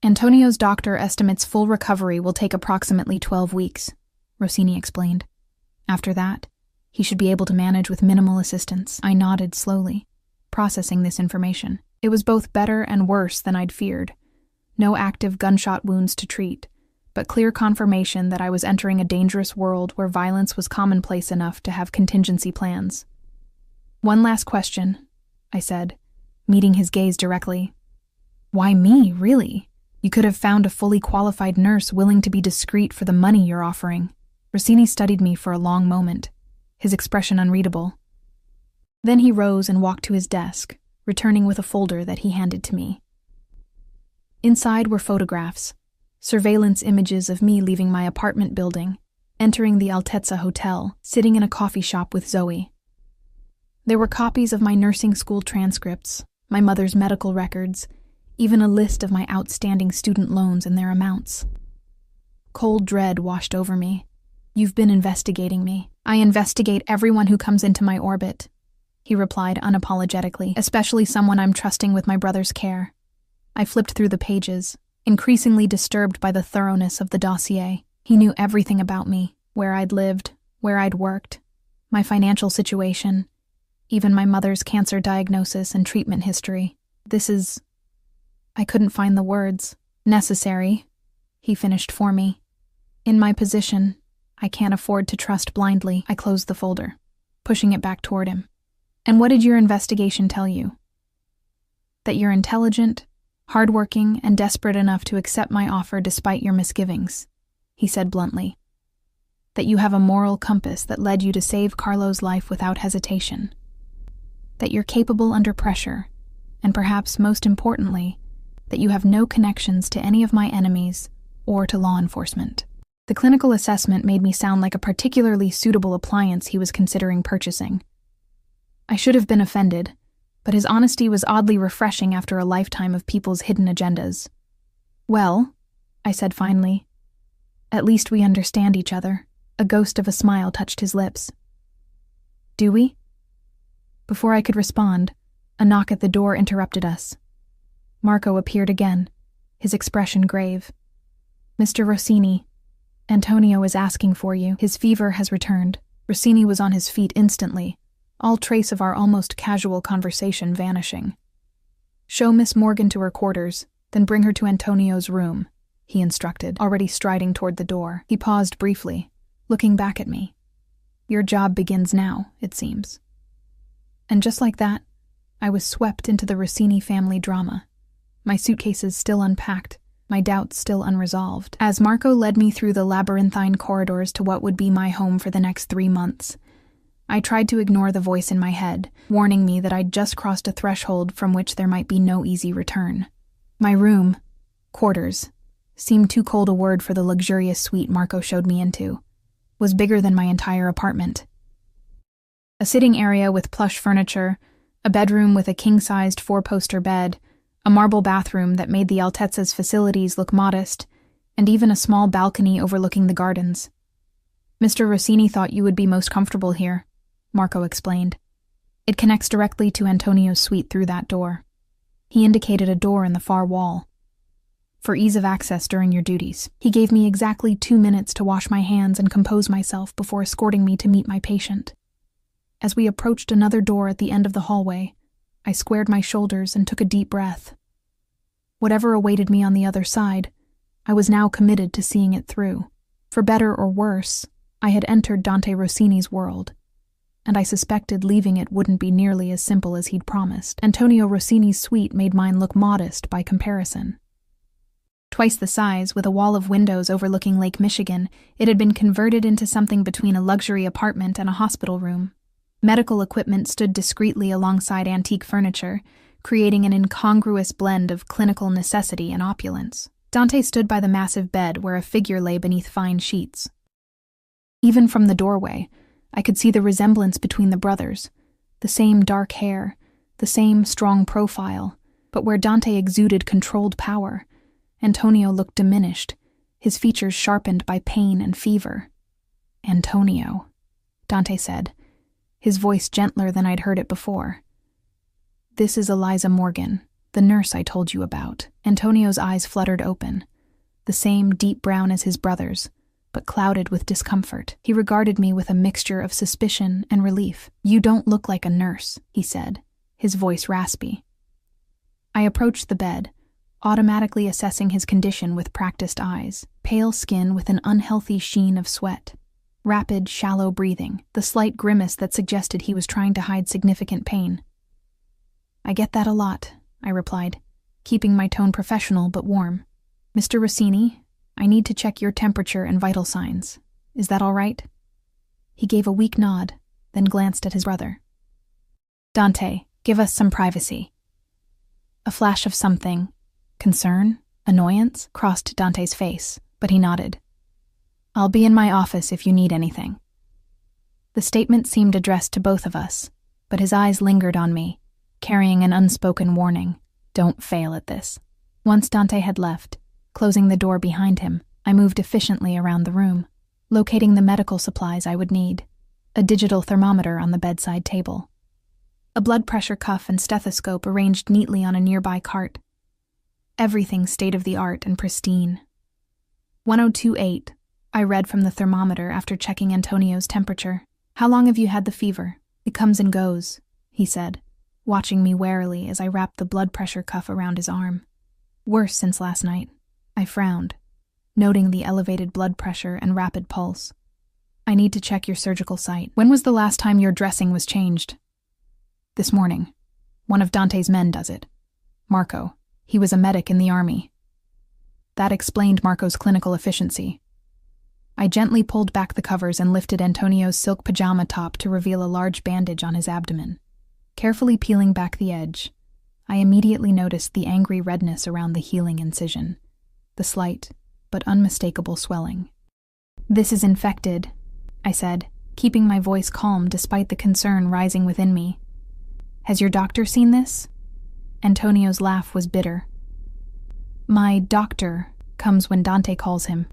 Antonio's doctor estimates full recovery will take approximately 12 weeks, Rossini explained. After that, he should be able to manage with minimal assistance. I nodded slowly, processing this information. It was both better and worse than I'd feared. No active gunshot wounds to treat, but clear confirmation that I was entering a dangerous world where violence was commonplace enough to have contingency plans. One last question, I said, meeting his gaze directly. Why me, really? You could have found a fully qualified nurse willing to be discreet for the money you're offering. Rossini studied me for a long moment, his expression unreadable. Then he rose and walked to his desk, returning with a folder that he handed to me. Inside were photographs, surveillance images of me leaving my apartment building, entering the Altezza Hotel, sitting in a coffee shop with Zoe. There were copies of my nursing school transcripts, my mother's medical records, even a list of my outstanding student loans and their amounts. Cold dread washed over me. You've been investigating me. I investigate everyone who comes into my orbit, he replied unapologetically, especially someone I'm trusting with my brother's care. I flipped through the pages, increasingly disturbed by the thoroughness of the dossier. He knew everything about me, where I'd lived, where I'd worked, my financial situation, even my mother's cancer diagnosis and treatment history. This is... I couldn't find the words. Necessary, he finished for me. In my position, I can't afford to trust blindly. I closed the folder, pushing it back toward him. And what did your investigation tell you? That you're intelligent, hardworking, and desperate enough to accept my offer despite your misgivings, he said bluntly. That you have a moral compass that led you to save Carlo's life without hesitation. That you're capable under pressure, and perhaps most importantly, that you have no connections to any of my enemies or to law enforcement. The clinical assessment made me sound like a particularly suitable appliance he was considering purchasing. I should have been offended, but his honesty was oddly refreshing after a lifetime of people's hidden agendas. Well, I said finally, at least we understand each other. A ghost of a smile touched his lips. Do we? Before I could respond, a knock at the door interrupted us. Marco appeared again, his expression grave. Mr. Rossini, Antonio is asking for you. His fever has returned. Rossini was on his feet instantly, all trace of our almost casual conversation vanishing. Show Miss Morgan to her quarters, then bring her to Antonio's room, he instructed, already striding toward the door. He paused briefly, looking back at me. Your job begins now, it seems. And just like that, I was swept into the Rossini family drama. My suitcases still unpacked, my doubts still unresolved. As Marco led me through the labyrinthine corridors to what would be my home for the next 3 months, I tried to ignore the voice in my head, warning me that I'd just crossed a threshold from which there might be no easy return. My room, quarters, seemed too cold a word for the luxurious suite Marco showed me into, was bigger than my entire apartment. A sitting area with plush furniture, a bedroom with a king-sized 4-poster bed, a marble bathroom that made the Altezza's facilities look modest, and even a small balcony overlooking the gardens. Mr. Rossini thought you would be most comfortable here, Marco explained. It connects directly to Antonio's suite through that door. He indicated a door in the far wall. For ease of access during your duties. He gave me exactly 2 minutes to wash my hands and compose myself before escorting me to meet my patient. As we approached another door at the end of the hallway, I squared my shoulders and took a deep breath. Whatever awaited me on the other side, I was now committed to seeing it through. For better or worse, I had entered Dante Rossini's world, and I suspected leaving it wouldn't be nearly as simple as he'd promised. Antonio Rossini's suite made mine look modest by comparison. Twice the size, with a wall of windows overlooking Lake Michigan, it had been converted into something between a luxury apartment and a hospital room. Medical equipment stood discreetly alongside antique furniture, creating an incongruous blend of clinical necessity and opulence. Dante stood by the massive bed where a figure lay beneath fine sheets. Even from the doorway, I could see the resemblance between the brothers, the same dark hair, the same strong profile, but where Dante exuded controlled power, Antonio looked diminished, his features sharpened by pain and fever. "Antonio," Dante said, his voice gentler than I'd heard it before. "This is Eliza Morgan, the nurse I told you about." Antonio's eyes fluttered open, the same deep brown as his brother's, but clouded with discomfort. He regarded me with a mixture of suspicion and relief. "You don't look like a nurse," he said, his voice raspy. I approached the bed, automatically assessing his condition with practiced eyes. Pale skin with an unhealthy sheen of sweat. Rapid, shallow breathing, the slight grimace that suggested he was trying to hide significant pain. "I get that a lot," I replied, keeping my tone professional but warm. "Mr. Rossini, I need to check your temperature and vital signs. Is that all right?" He gave a weak nod, then glanced at his brother. "Dante, give us some privacy." A flash of something, concern, annoyance, crossed Dante's face, but he nodded. "I'll be in my office if you need anything." The statement seemed addressed to both of us, but his eyes lingered on me, carrying an unspoken warning. Don't fail at this. Once Dante had left, closing the door behind him, I moved efficiently around the room, locating the medical supplies I would need. A digital thermometer on the bedside table, a blood pressure cuff and stethoscope arranged neatly on a nearby cart. Everything state-of-the-art and pristine. 102.8, I read from the thermometer after checking Antonio's temperature. "How long have you had the fever?" "It comes and goes," he said, watching me warily as I wrapped the blood pressure cuff around his arm. "Worse since last night." I frowned, noting the elevated blood pressure and rapid pulse. "I need to check your surgical site. When was the last time your dressing was changed?" "This morning. One of Dante's men does it. Marco. He was a medic in the army." That explained Marco's clinical efficiency. I gently pulled back the covers and lifted Antonio's silk pajama top to reveal a large bandage on his abdomen. Carefully peeling back the edge, I immediately noticed the angry redness around the healing incision, the slight but unmistakable swelling. "This is infected," I said, keeping my voice calm despite the concern rising within me. "Has your doctor seen this?" Antonio's laugh was bitter. "My doctor comes when Dante calls him.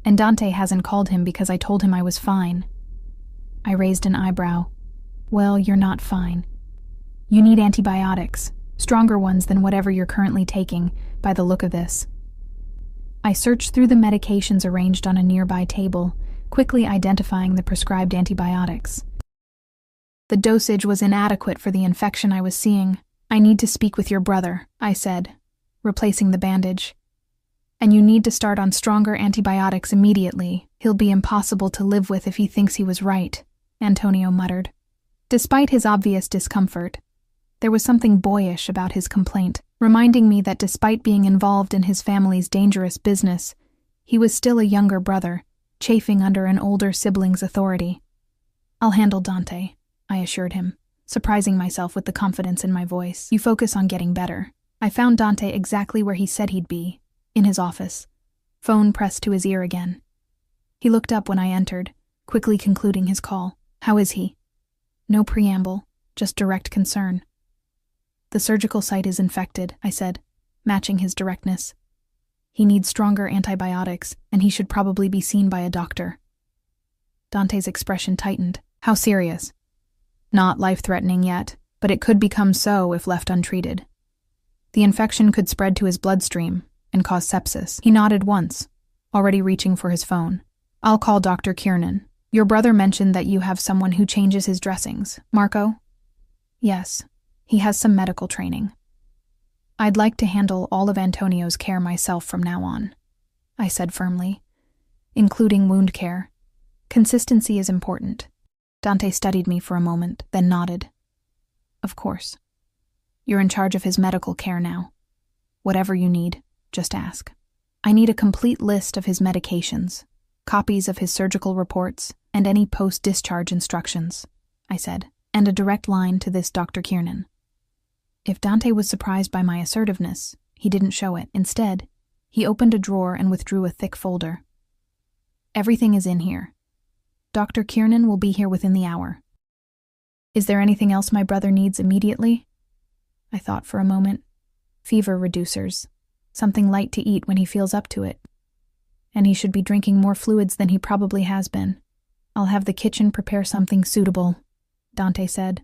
And Dante hasn't called him because I told him I was fine." I raised an eyebrow. "Well, you're not fine. You need antibiotics, stronger ones than whatever you're currently taking, by the look of this." I searched through the medications arranged on a nearby table, quickly identifying the prescribed antibiotics. The dosage was inadequate for the infection I was seeing. "I need to speak with your brother," I said, replacing the bandage. "And you need to start on stronger antibiotics immediately. He'll be impossible to live with if he thinks he was right," Antonio muttered. Despite his obvious discomfort, there was something boyish about his complaint, reminding me that despite being involved in his family's dangerous business, he was still a younger brother, chafing under an older sibling's authority. "I'll handle Dante," I assured him, surprising myself with the confidence in my voice. "You focus on getting better." I found Dante exactly where he said he'd be, in his office, phone pressed to his ear again. He looked up when I entered, quickly concluding his call. "How is he?" No preamble, just direct concern. "The surgical site is infected," I said, matching his directness. "He needs stronger antibiotics, and he should probably be seen by a doctor." Dante's expression tightened. "How serious?" "Not life-threatening yet, but it could become so if left untreated. The infection could spread to his bloodstream and cause sepsis." He nodded once, already reaching for his phone. "I'll call Dr. Kiernan. Your brother mentioned that you have someone who changes his dressings. Marco?" "Yes, he has some medical training. I'd like to handle all of Antonio's care myself from now on," I said firmly, "including wound care. Consistency is important." Dante studied me for a moment, then nodded. "Of course. You're in charge of his medical care now. Whatever you need, just ask." I need a complete list of his medications, copies of his surgical reports, and any post-discharge instructions, I said, and a direct line to this Dr. Kiernan. If Dante was surprised by my assertiveness, he didn't show it. Instead, he opened a drawer and withdrew a thick folder. Everything is in here. Dr. Kiernan will be here within the hour. Is there anything else my brother needs immediately? I thought for a moment. Fever reducers. Something light to eat when he feels up to it. And he should be drinking more fluids than he probably has been. I'll have the kitchen prepare something suitable, Dante said,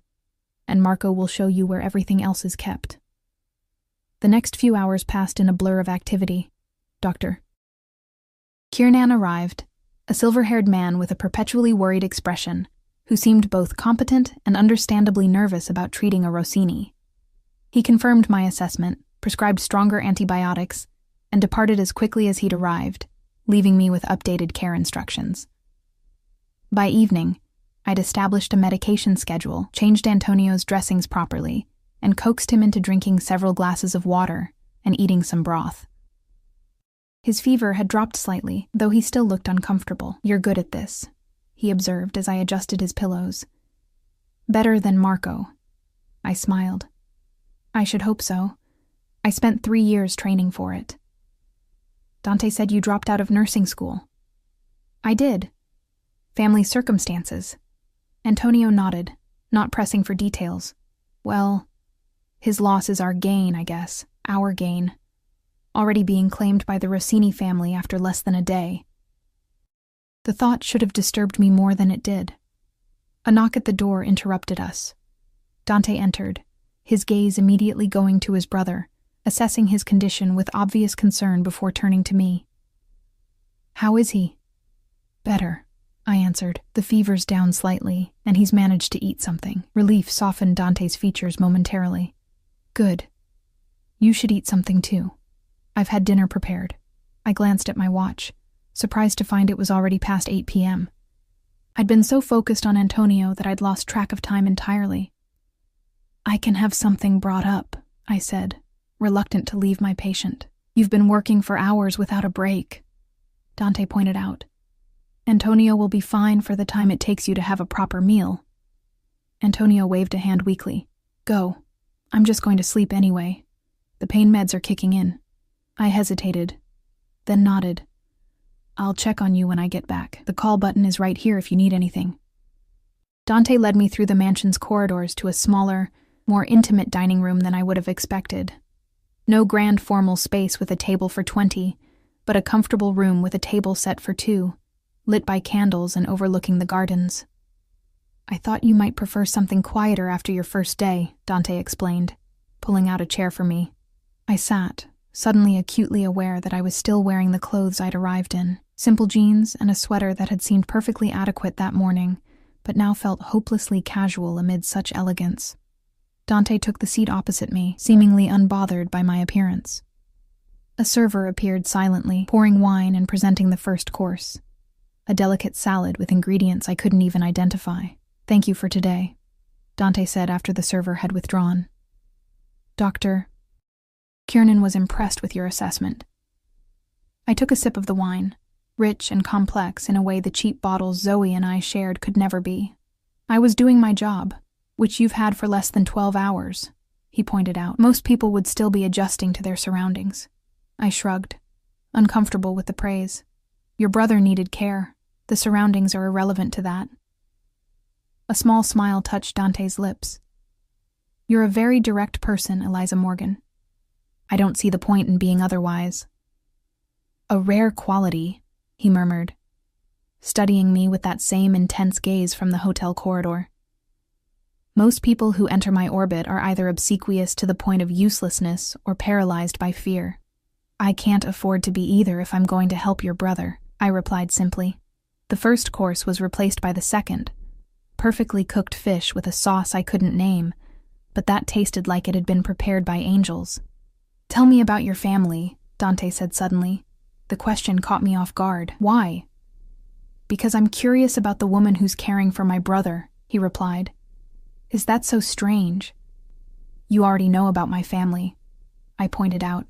and Marco will show you where everything else is kept. The next few hours passed in a blur of activity. Dr. Kiernan arrived, a silver-haired man with a perpetually worried expression, who seemed both competent and understandably nervous about treating a Rossini. He confirmed my assessment, prescribed stronger antibiotics, and departed as quickly as he'd arrived, leaving me with updated care instructions. By evening, I'd established a medication schedule, changed Antonio's dressings properly, and coaxed him into drinking several glasses of water and eating some broth. His fever had dropped slightly, though he still looked uncomfortable. "You're good at this," he observed as I adjusted his pillows. "Better than Marco." I smiled. "I should hope so. I spent 3 years training for it." "Dante said you dropped out of nursing school." "I did. Family circumstances." Antonio nodded, not pressing for details. "Well, his loss is our gain, I guess. Our gain. Already being claimed by the Rossini family after less than a day." The thought should have disturbed me more than it did. A knock at the door interrupted us. Dante entered, his gaze immediately going to his brother, assessing his condition with obvious concern before turning to me. "How is he?" "Better," I answered. "The fever's down slightly, and he's managed to eat something." Relief softened Dante's features momentarily. "Good. You should eat something too. I've had dinner prepared." I glanced at my watch, surprised to find it was already past 8 p.m. I'd been so focused on Antonio that I'd lost track of time entirely. "I can have something brought up," I said, reluctant to leave my patient. "You've been working for hours without a break," Dante pointed out. "Antonio will be fine for the time it takes you to have a proper meal." Antonio waved a hand weakly. "Go. I'm just going to sleep anyway. The pain meds are kicking in." I hesitated, then nodded. "I'll check on you when I get back. The call button is right here if you need anything." Dante led me through the mansion's corridors to a smaller, more intimate dining room than I would have expected. No grand formal space with a table for 20, but a comfortable room with a table set for 2, lit by candles and overlooking the gardens. "I thought you might prefer something quieter after your first day," Dante explained, pulling out a chair for me. I sat, suddenly acutely aware that I was still wearing the clothes I'd arrived in, simple jeans and a sweater that had seemed perfectly adequate that morning, but now felt hopelessly casual amid such elegance. Dante took the seat opposite me, seemingly unbothered by my appearance. A server appeared silently, pouring wine and presenting the first course. A delicate salad with ingredients I couldn't even identify. "Thank you for today," Dante said after the server had withdrawn. "Dr. Kiernan was impressed with your assessment." I took a sip of the wine, rich and complex in a way the cheap bottles Zoe and I shared could never be. "I was doing my job, which you've had for less than 12 hours, he pointed out. "Most people would still be adjusting to their surroundings." I shrugged, uncomfortable with the praise. "Your brother needed care. The surroundings are irrelevant to that." A small smile touched Dante's lips. "You're a very direct person, Eliza Morgan. I don't see the point in being otherwise." "A rare quality," he murmured, studying me with that same intense gaze from the hotel corridor. "Most people who enter my orbit are either obsequious to the point of uselessness or paralyzed by fear. I can't afford to be either if I'm going to help your brother," I replied simply. The first course was replaced by the second, perfectly cooked fish with a sauce I couldn't name, but that tasted like it had been prepared by angels. "Tell me about your family," Dante said suddenly. The question caught me off guard. "Why?" "Because I'm curious about the woman who's caring for my brother," he replied. "Is that so strange?" "You already know about my family," I pointed out.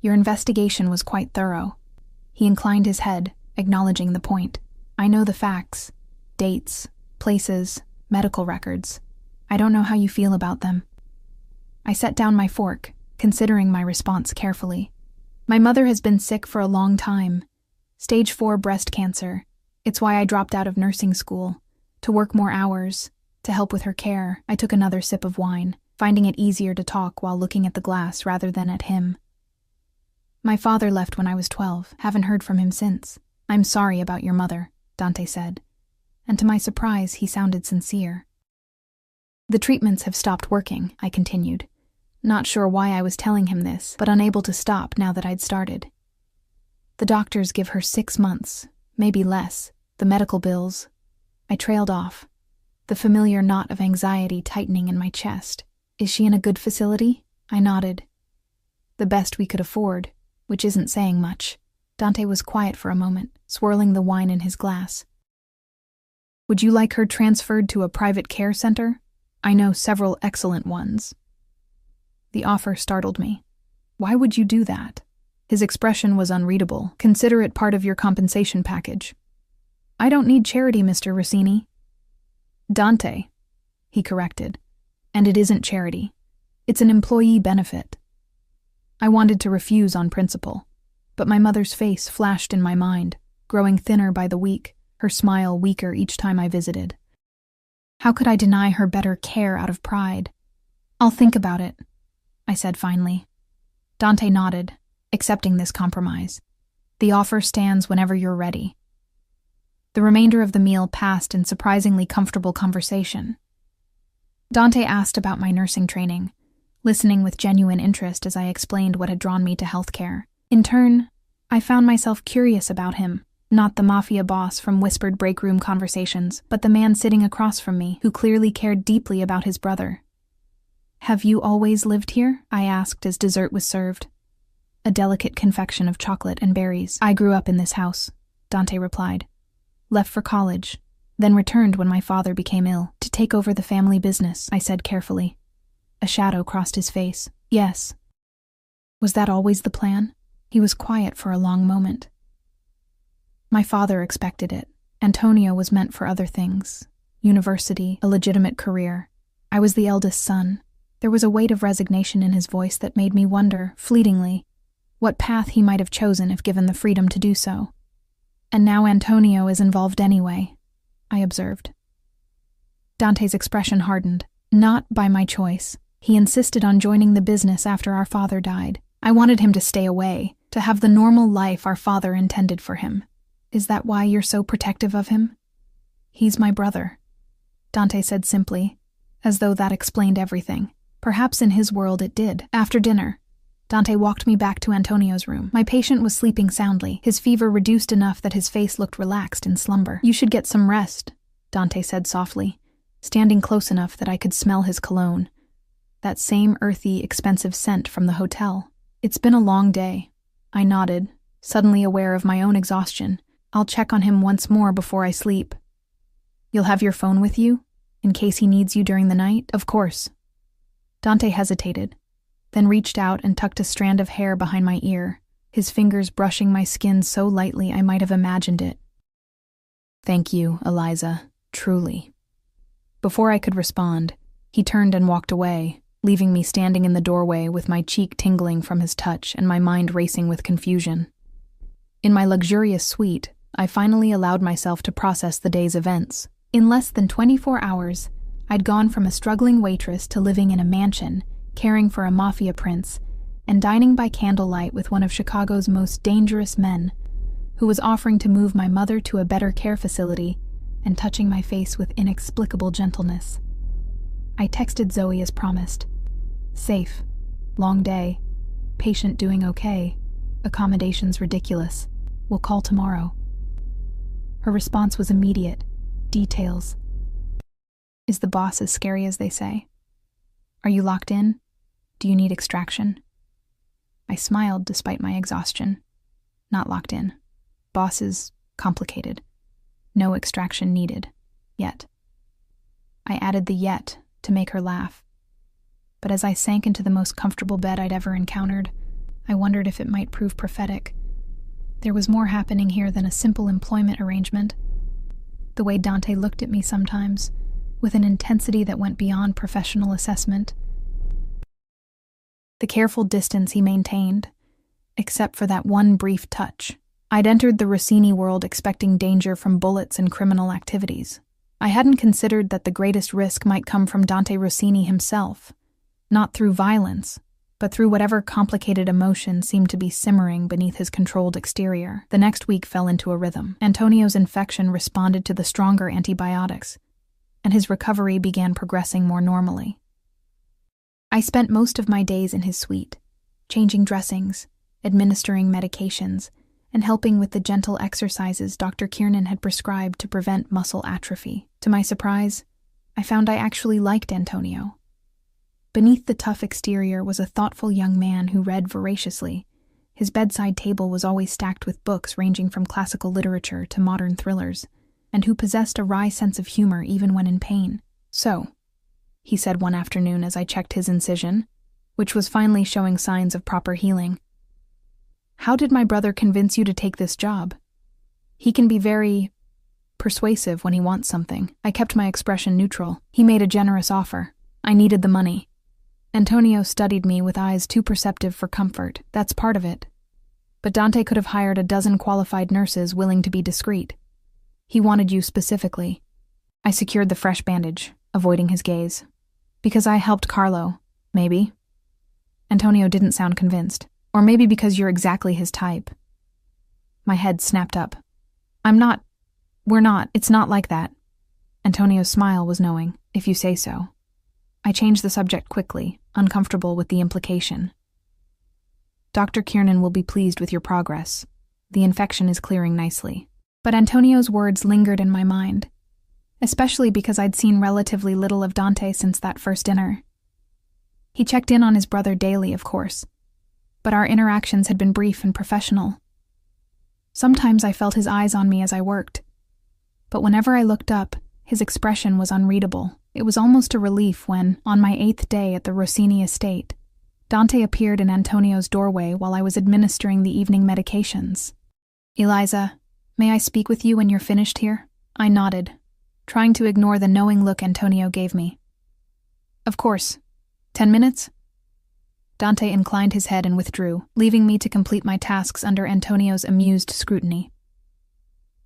Your investigation was quite thorough. He inclined his head, acknowledging the point. I know the facts. Dates, places, medical records. I don't know how you feel about them. I set down my fork, considering my response carefully. My mother has been sick for a long time. Stage 4 breast cancer. It's why I dropped out of nursing school. To work more hours, to help with her care. I took another sip of wine, finding it easier to talk while looking at the glass rather than at him. My father left when I was 12. Haven't heard from him since. I'm sorry about your mother, Dante said. And to my surprise, he sounded sincere. The treatments have stopped working, I continued. Not sure why I was telling him this, but unable to stop now that I'd started. The doctors give her 6 months, maybe less. The medical bills. I trailed off, the familiar knot of anxiety tightening in my chest. Is she in a good facility? I nodded. The best we could afford, which isn't saying much. Dante was quiet for a moment, swirling the wine in his glass. Would you like her transferred to a private care center? I know several excellent ones. The offer startled me. Why would you do that? His expression was unreadable. Consider it part of your compensation package. I don't need charity, Mr. Rossini. Dante, he corrected. And it isn't charity. It's an employee benefit. I wanted to refuse on principle, but my mother's face flashed in my mind, growing thinner by the week, her smile weaker each time I visited. How could I deny her better care out of pride? I'll think about it, I said finally. Dante nodded, accepting this compromise. The offer stands whenever you're ready. The remainder of the meal passed in surprisingly comfortable conversation. Dante asked about my nursing training, listening with genuine interest as I explained what had drawn me to healthcare. In turn, I found myself curious about him, not the Mafia boss from whispered break room conversations, but the man sitting across from me who clearly cared deeply about his brother. Have you always lived here? I asked as dessert was served. A delicate confection of chocolate and berries. I grew up in this house, Dante replied. Left for college, then returned when my father became ill. To take over the family business, I said carefully. A shadow crossed his face. Yes. Was that always the plan? He was quiet for a long moment. My father expected it. Antonio was meant for other things. University, a legitimate career. I was the eldest son. There was a weight of resignation in his voice that made me wonder, fleetingly, what path he might have chosen if given the freedom to do so. And now Antonio is involved anyway, I observed. Dante's expression hardened. Not by my choice. He insisted on joining the business after our father died. I wanted him to stay away, to have the normal life our father intended for him. Is that why you're so protective of him? He's my brother, Dante said simply, as though that explained everything. Perhaps in his world it did. After dinner, Dante walked me back to Antonio's room. My patient was sleeping soundly, his fever reduced enough that his face looked relaxed in slumber. You should get some rest, Dante said softly, standing close enough that I could smell his cologne. That same earthy, expensive scent from the hotel. It's been a long day. I nodded, suddenly aware of my own exhaustion. I'll check on him once more before I sleep. You'll have your phone with you, in case he needs you during the night? Of course. Dante hesitated, then reached out and tucked a strand of hair behind my ear, his fingers brushing my skin so lightly I might have imagined it. Thank you, Eliza, truly. Before I could respond, he turned and walked away, leaving me standing in the doorway with my cheek tingling from his touch and my mind racing with confusion. In my luxurious suite, I finally allowed myself to process the day's events. In less than 24 hours, I'd gone from a struggling waitress to living in a mansion, caring for a mafia prince, and dining by candlelight with one of Chicago's most dangerous men, who was offering to move my mother to a better care facility and touching my face with inexplicable gentleness. I texted Zoe as promised. Safe. Long day. Patient doing okay. Accommodations ridiculous. We'll call tomorrow. Her response was immediate. Details. Is the boss as scary as they say? Are you locked in? Do you need extraction? I smiled despite my exhaustion. Not locked in. Boss is complicated. No extraction needed. Yet. I added the yet to make her laugh. But as I sank into the most comfortable bed I'd ever encountered, I wondered if it might prove prophetic. There was more happening here than a simple employment arrangement. The way Dante looked at me sometimes, with an intensity that went beyond professional assessment. The careful distance he maintained, except for that one brief touch. I'd entered the Rossini world expecting danger from bullets and criminal activities. I hadn't considered that the greatest risk might come from Dante Rossini himself, not through violence, but through whatever complicated emotion seemed to be simmering beneath his controlled exterior. The next week fell into a rhythm. Antonio's infection responded to the stronger antibiotics, and his recovery began progressing more normally. I spent most of my days in his suite, changing dressings, administering medications, and helping with the gentle exercises Dr. Kiernan had prescribed to prevent muscle atrophy. To my surprise, I found I actually liked Antonio. Beneath the tough exterior was a thoughtful young man who read voraciously. His bedside table was always stacked with books ranging from classical literature to modern thrillers, and who possessed a wry sense of humor even when in pain. "So," he said one afternoon as I checked his incision, which was finally showing signs of proper healing, "how did my brother convince you to take this job? He can be very persuasive when he wants something." I kept my expression neutral. "He made a generous offer. I needed the money." Antonio studied me with eyes too perceptive for comfort. "That's part of it. But Dante could have hired a dozen qualified nurses willing to be discreet. He wanted you specifically." I secured the fresh bandage, avoiding his gaze. "Because I helped Carlo, maybe." Antonio didn't sound convinced. "Or maybe because you're exactly his type." My head snapped up. We're not, it's not like that." Antonio's smile was knowing. "If you say so." I changed the subject quickly, uncomfortable with the implication. "Dr. Kiernan will be pleased with your progress. The infection is clearing nicely." But Antonio's words lingered in my mind, especially because I'd seen relatively little of Dante since that first dinner. He checked in on his brother daily, of course, but our interactions had been brief and professional. Sometimes I felt his eyes on me as I worked, but whenever I looked up, his expression was unreadable. It was almost a relief when, on my 8th day at the Rossini estate, Dante appeared in Antonio's doorway while I was administering the evening medications. "Eliza, may I speak with you when you're finished here?" I nodded, trying to ignore the knowing look Antonio gave me. "Of course. 10 minutes?" Dante inclined his head and withdrew, leaving me to complete my tasks under Antonio's amused scrutiny.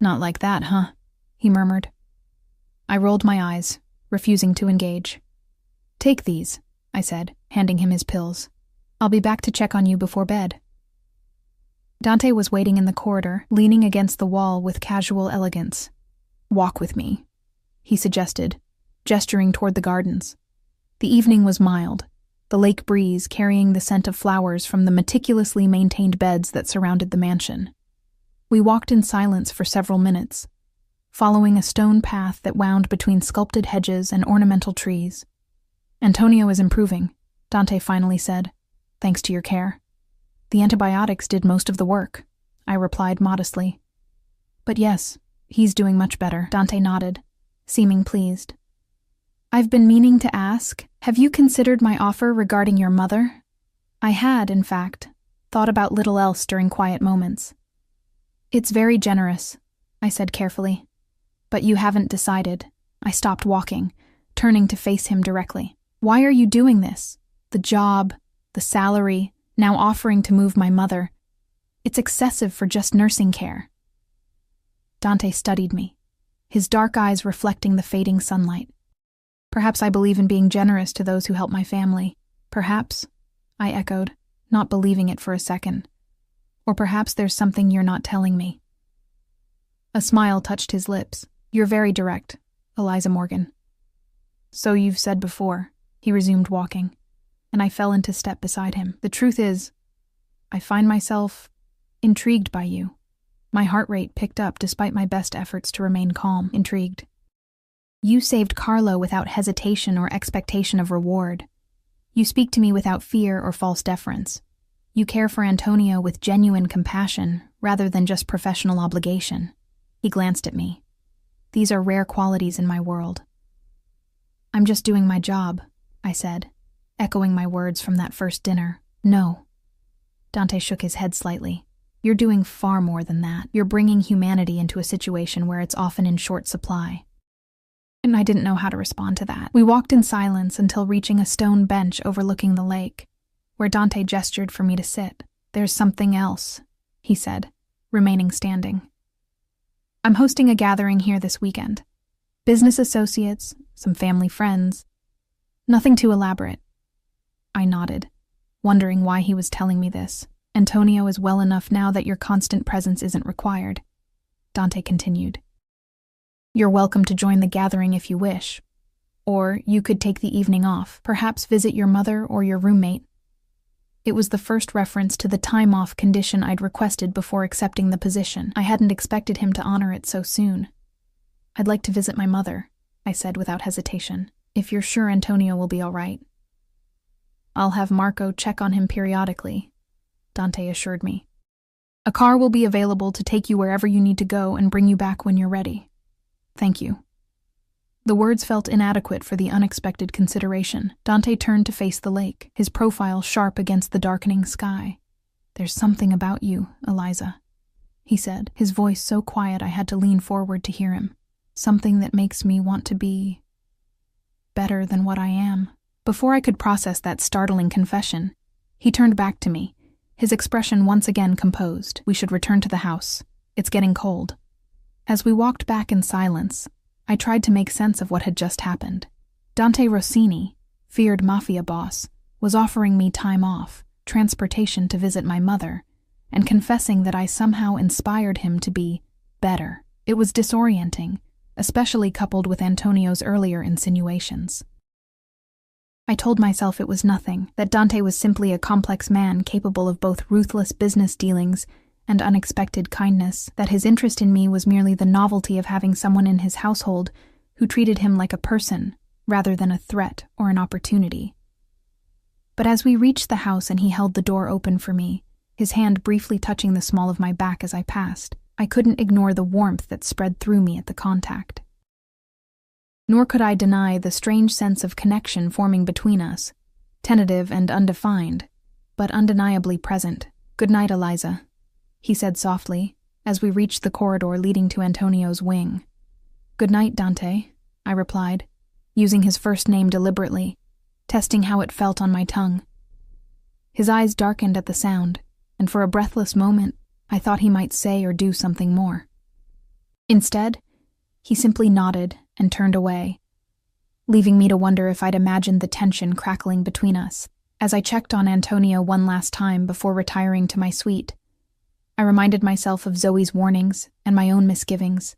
"Not like that, huh?" he murmured. I rolled my eyes, refusing to engage. "Take these," I said, handing him his pills. "I'll be back to check on you before bed." Dante was waiting in the corridor, leaning against the wall with casual elegance. "Walk with me," he suggested, gesturing toward the gardens. The evening was mild, the lake breeze carrying the scent of flowers from the meticulously maintained beds that surrounded the mansion. We walked in silence for several minutes, following a stone path that wound between sculpted hedges and ornamental trees. "Antonio is improving," Dante finally said, "thanks to your care." "The antibiotics did most of the work," I replied modestly. "But yes, he's doing much better." Dante nodded, seeming pleased. "I've been meaning to ask, have you considered my offer regarding your mother?" I had, in fact, thought about little else during quiet moments. "It's very generous," I said carefully. "But you haven't decided." I stopped walking, turning to face him directly. "Why are you doing this? The job, the salary, now offering to move my mother. It's excessive for just nursing care." Dante studied me, his dark eyes reflecting the fading sunlight. "Perhaps I believe in being generous to those who help my family." "Perhaps," I echoed, not believing it for a second. "Or perhaps there's something you're not telling me." A smile touched his lips. "You're very direct, Eliza Morgan." "So you've said before," he resumed walking, and I fell into step beside him. "The truth is, I find myself intrigued by you." My heart rate picked up despite my best efforts to remain calm. "Intrigued." "You saved Carlo without hesitation or expectation of reward. You speak to me without fear or false deference. You care for Antonio with genuine compassion rather than just professional obligation." He glanced at me. "These are rare qualities in my world." "I'm just doing my job," I said, echoing my words from that first dinner. "No. Dante shook his head slightly. You're doing far more than that. You're bringing humanity into a situation where it's often in short supply. And I didn't know how to respond to that. We walked in silence until reaching a stone bench overlooking the lake, where Dante gestured for me to sit. There's something else, he said, remaining standing. I'm hosting a gathering here this weekend. Business associates, some family friends. Nothing too elaborate. I nodded, wondering why he was telling me this. Antonio is well enough now that your constant presence isn't required. Dante continued. You're welcome to join the gathering if you wish. Or you could take the evening off, perhaps visit your mother or your roommate. It was the first reference to the time-off condition I'd requested before accepting the position. I hadn't expected him to honor it so soon. I'd like to visit my mother, I said without hesitation, if you're sure Antonio will be all right. I'll have Marco check on him periodically, Dante assured me. A car will be available to take you wherever you need to go and bring you back when you're ready. Thank you. The words felt inadequate for the unexpected consideration. Dante turned to face the lake, his profile sharp against the darkening sky. There's something about you, Eliza, he said, his voice so quiet I had to lean forward to hear him. Something that makes me want to be better than what I am. Before I could process that startling confession, he turned back to me, his expression once again composed. We should return to the house. It's getting cold. As we walked back in silence, I tried to make sense of what had just happened. Dante Rossini, feared Mafia boss, was offering me time off, transportation to visit my mother, and confessing that I somehow inspired him to be better. It was disorienting, especially coupled with Antonio's earlier insinuations. I told myself it was nothing, that Dante was simply a complex man capable of both ruthless business dealings and unexpected kindness, that his interest in me was merely the novelty of having someone in his household who treated him like a person rather than a threat or an opportunity. But as we reached the house and he held the door open for me, his hand briefly touching the small of my back as I passed, I couldn't ignore the warmth that spread through me at the contact. Nor could I deny the strange sense of connection forming between us, tentative and undefined, but undeniably present. Good night, Eliza, he said softly, as we reached the corridor leading to Antonio's wing. Good night, Dante, I replied, using his first name deliberately, testing how it felt on my tongue. His eyes darkened at the sound, and for a breathless moment, I thought he might say or do something more. Instead, he simply nodded and turned away, leaving me to wonder if I'd imagined the tension crackling between us. As I checked on Antonio one last time before retiring to my suite, I reminded myself of Zoe's warnings and my own misgivings.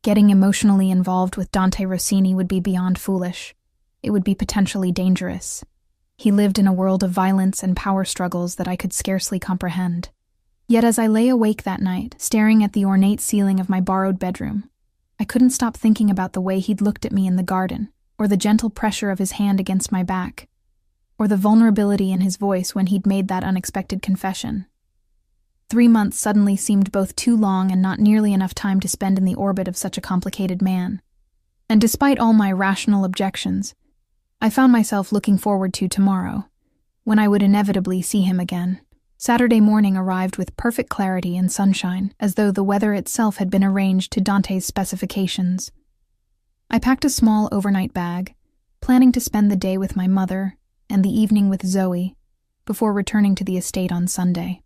Getting emotionally involved with Dante Rossini would be beyond foolish. It would be potentially dangerous. He lived in a world of violence and power struggles that I could scarcely comprehend. Yet as I lay awake that night, staring at the ornate ceiling of my borrowed bedroom, I couldn't stop thinking about the way he'd looked at me in the garden, or the gentle pressure of his hand against my back, or the vulnerability in his voice when he'd made that unexpected confession. 3 months suddenly seemed both too long and not nearly enough time to spend in the orbit of such a complicated man. And despite all my rational objections, I found myself looking forward to tomorrow, when I would inevitably see him again. Saturday morning arrived with perfect clarity and sunshine, as though the weather itself had been arranged to Dante's specifications. I packed a small overnight bag, planning to spend the day with my mother and the evening with Zoe, before returning to the estate on Sunday.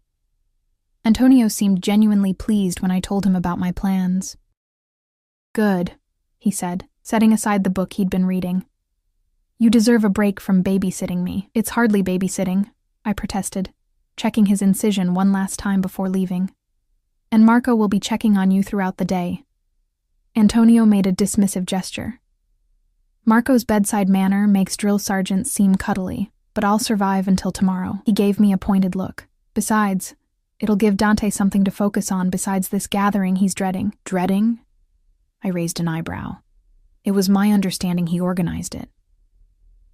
Antonio seemed genuinely pleased when I told him about my plans. Good, he said, setting aside the book he'd been reading. You deserve a break from babysitting me. It's hardly babysitting, I protested, checking his incision one last time before leaving. And Marco will be checking on you throughout the day. Antonio made a dismissive gesture. Marco's bedside manner makes drill sergeants seem cuddly, but I'll survive until tomorrow. He gave me a pointed look. Besides, it'll give Dante something to focus on besides this gathering he's dreading. Dreading? I raised an eyebrow. It was my understanding he organized it.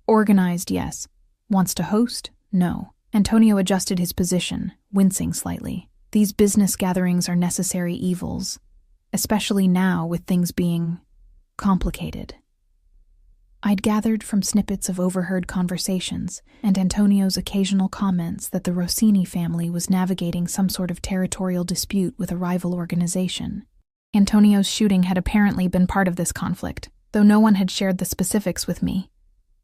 Organized, yes. Wants to host? No. Antonio adjusted his position, wincing slightly. These business gatherings are necessary evils, especially now with things being complicated. I'd gathered from snippets of overheard conversations and Antonio's occasional comments that the Rossini family was navigating some sort of territorial dispute with a rival organization. Antonio's shooting had apparently been part of this conflict, though no one had shared the specifics with me.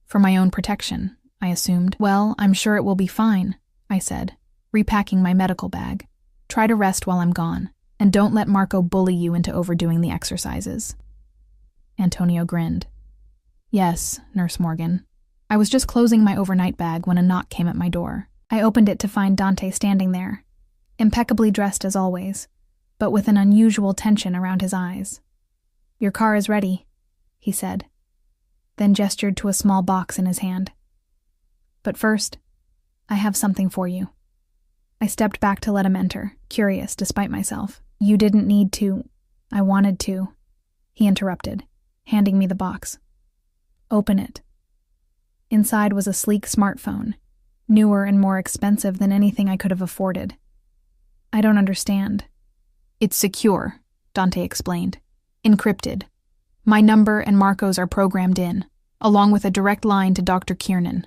For my own protection, I assumed. "Well, I'm sure it will be fine," I said, repacking my medical bag. "Try to rest while I'm gone, and don't let Marco bully you into overdoing the exercises." Antonio grinned. "Yes, Nurse Morgan." I was just closing my overnight bag when a knock came at my door. I opened it to find Dante standing there, impeccably dressed as always, but with an unusual tension around his eyes. "Your car is ready," he said, then gestured to a small box in his hand. "But first, I have something for you." I stepped back to let him enter, curious despite myself. "You didn't need to." "I wanted to," he interrupted, handing me the box. "Open it." Inside was a sleek smartphone, newer and more expensive than anything I could have afforded. "I don't understand." "It's secure," Dante explained. "Encrypted. My number and Marco's are programmed in, along with a direct line to Dr. Kiernan."